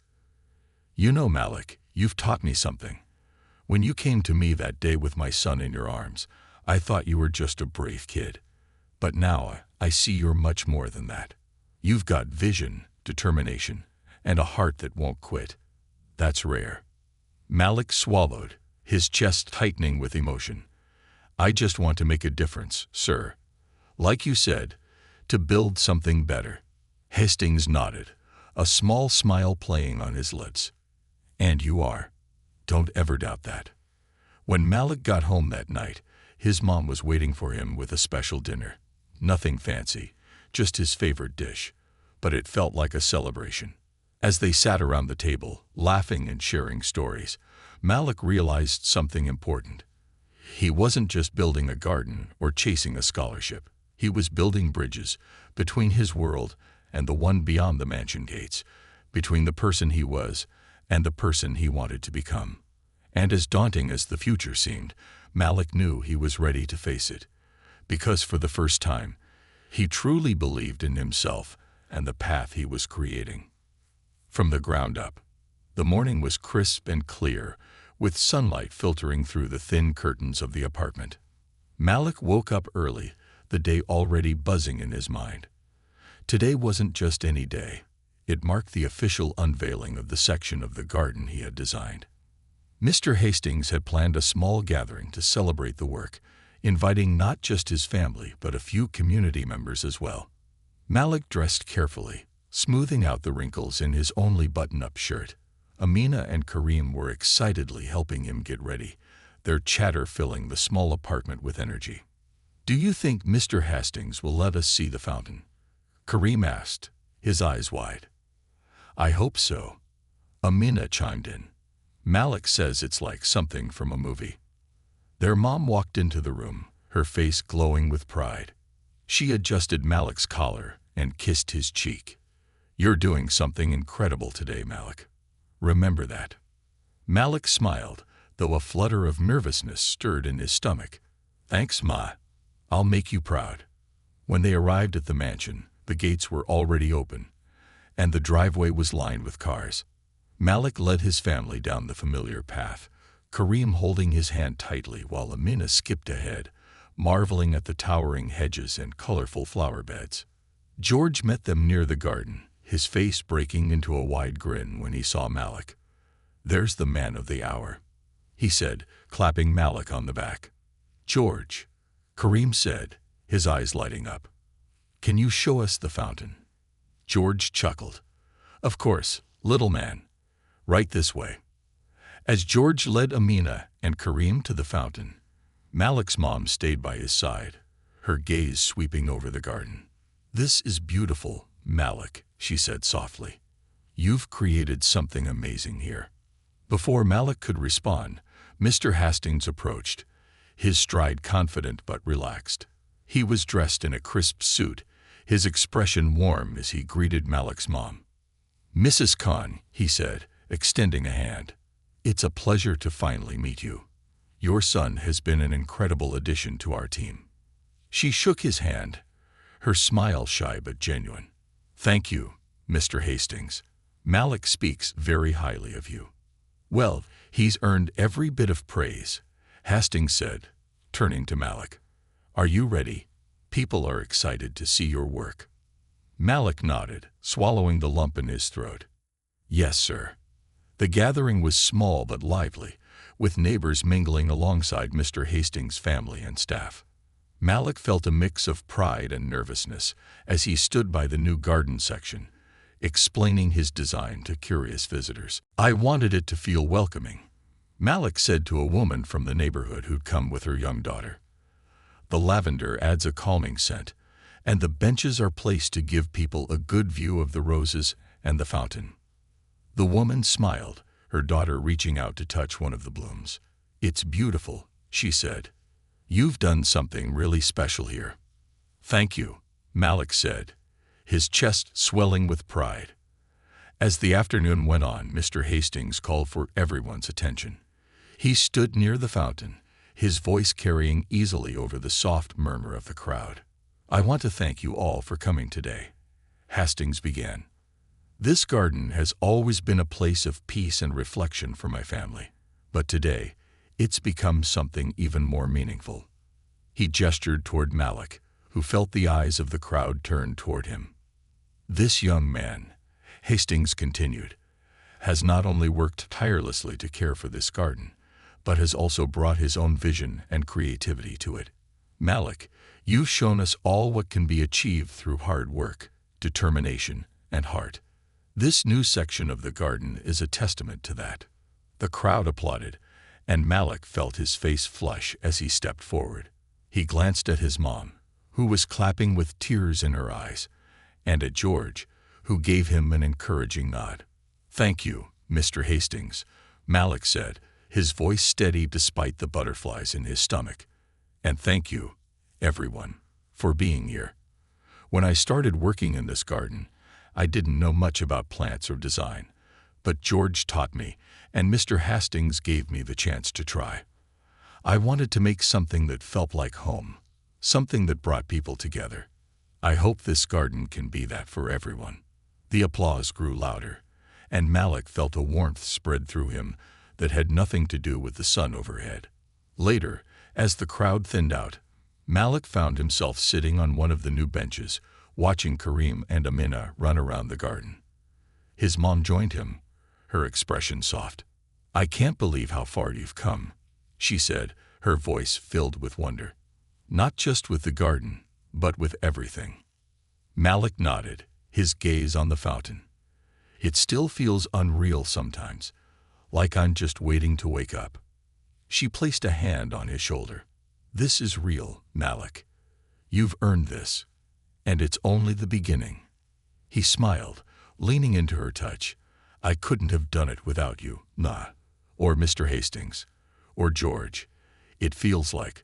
Speaker 1: "You know, Malik, you've taught me something. When you came to me that day with my son in your arms, I thought you were just a brave kid. But now I see you're much more than that. You've got vision, determination, and a heart that won't quit. That's rare." Malik swallowed, his chest tightening with emotion. "I just want to make a difference, sir. Like you said, to build something better." Hastings nodded, a small smile playing on his lips. "And you are. Don't ever doubt that." When Malik got home that night, his mom was waiting for him with a special dinner. Nothing fancy, just his favorite dish, but it felt like a celebration. As they sat around the table, laughing and sharing stories, Malik realized something important. He wasn't just building a garden or chasing a scholarship. He was building bridges between his world and the one beyond the mansion gates, between the person he was and the person he wanted to become. And as daunting as the future seemed, Malik knew he was ready to face it, because for the first time, he truly believed in himself and the path he was creating. From the ground up, the morning was crisp and clear, with sunlight filtering through the thin curtains of the apartment. Malik woke up early, the day already buzzing in his mind. Today wasn't just any day. It marked the official unveiling of the section of the garden he had designed. Mr. Hastings had planned a small gathering to celebrate the work, inviting not just his family but a few community members as well. Malik dressed carefully, smoothing out the wrinkles in his only button-up shirt. Amina and Kareem were excitedly helping him get ready, their chatter filling the small apartment with energy. "Do you think Mr. Hastings will let us see the fountain?" Kareem asked, his eyes wide. "I hope so," Amina chimed in. "Malik says it's like something from a movie." Their mom walked into the room, her face glowing with pride. She adjusted Malik's collar and kissed his cheek. "You're doing something incredible today, Malik. Remember that." Malik smiled, though a flutter of nervousness stirred in his stomach. "Thanks, Ma. I'll make you proud." When they arrived at the mansion, the gates were already open, and the driveway was lined with cars. Malik led his family down the familiar path, Kareem holding his hand tightly while Amina skipped ahead, marveling at the towering hedges and colorful flower beds. George met them near the garden, his face breaking into a wide grin when he saw Malik. "There's the man of the hour," he said, clapping Malik on the back. "George," Kareem said, his eyes lighting up, "can you show us the fountain?" George chuckled. "Of course, little man. Right this way." As George led Amina and Kareem to the fountain, Malik's mom stayed by his side, her gaze sweeping over the garden. "This is beautiful, Malik," she said softly. "You've created something amazing here." Before Malik could respond, Mr. Hastings approached, his stride confident but relaxed. He was dressed in a crisp suit, his expression warm as he greeted Malik's mom. "Mrs. Khan," he said, extending a hand, "it's a pleasure to finally meet you. Your son has been an incredible addition to our team." She shook his hand, her smile shy but genuine. "Thank you, Mr. Hastings. Malik speaks very highly of you." "Well, he's earned every bit of praise," Hastings said, turning to Malik. Are you ready? People are excited to see your work." Malik nodded, swallowing the lump in his throat. "Yes, sir." The gathering was small but lively, with neighbors mingling alongside Mr. Hastings' family and staff. Malik felt a mix of pride and nervousness as he stood by the new garden section, explaining his design to curious visitors. "I wanted it to feel welcoming," Malik said to a woman from the neighborhood who'd come with her young daughter. "The lavender adds a calming scent, and the benches are placed to give people a good view of the roses and the fountain." The woman smiled, her daughter reaching out to touch one of the blooms. "It's beautiful," she said. "You've done something really special here." "Thank you," Malik said, his chest swelling with pride. As the afternoon went on, Mr. Hastings called for everyone's attention. He stood near the fountain, his voice carrying easily over the soft murmur of the crowd. "I want to thank you all for coming today," Hastings began. "This garden has always been a place of peace and reflection for my family, but today it's become something even more meaningful." He gestured toward Malik, who felt the eyes of the crowd turn toward him. "This young man," Hastings continued, "has not only worked tirelessly to care for this garden, but has also brought his own vision and creativity to it. Malik, you've shown us all what can be achieved through hard work, determination, and heart. This new section of the garden is a testament to that." The crowd applauded, and Malik felt his face flush as he stepped forward. He glanced at his mom, who was clapping with tears in her eyes, and at George, who gave him an encouraging nod. "Thank you, Mr. Hastings," Malik said, his voice steady despite the butterflies in his stomach. "And thank you, everyone, for being here. When I started working in this garden, I didn't know much about plants or design, but George taught me, and Mr. Hastings gave me the chance to try. I wanted to make something that felt like home, something that brought people together. I hope this garden can be that for everyone." The applause grew louder, and Malik felt a warmth spread through him that had nothing to do with the sun overhead. Later, as the crowd thinned out, Malik found himself sitting on one of the new benches, watching Kareem and Amina run around the garden. His mom joined him, her expression soft. "I can't believe how far you've come," she said, her voice filled with wonder. "Not just with the garden, but with everything." Malik nodded, his gaze on the fountain. "It still feels unreal sometimes, like I'm just waiting to wake up." She placed a hand on his shoulder. "This is real, Malik. You've earned this, and it's only the beginning." He smiled, leaning into her touch. "I couldn't have done it without you, nah, or Mr. Hastings, or George. It feels like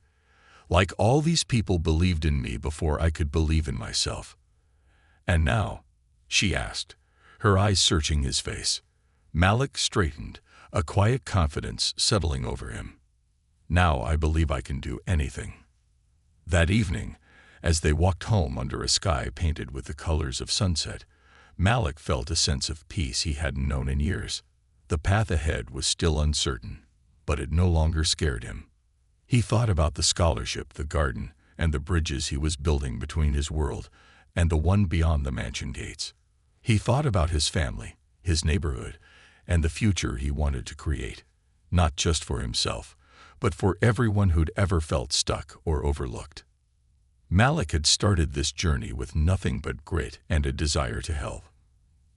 Speaker 1: all these people believed in me before I could believe in myself." "And now?" she asked, her eyes searching his face. Malik straightened, a quiet confidence settling over him. "Now I believe I can do anything." That evening, as they walked home under a sky painted with the colors of sunset, Malik felt a sense of peace he hadn't known in years. The path ahead was still uncertain, but it no longer scared him. He thought about the scholarship, the garden, and the bridges he was building between his world and the one beyond the mansion gates. He thought about his family, his neighborhood, and the future he wanted to create, not just for himself, but for everyone who'd ever felt stuck or overlooked. Malik had started this journey with nothing but grit and a desire to help.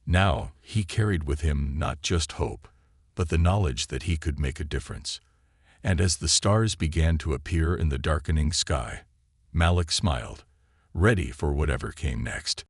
Speaker 1: Now he carried with him not just hope, but the knowledge that he could make a difference. And as the stars began to appear in the darkening sky, Malik smiled, ready for whatever came next.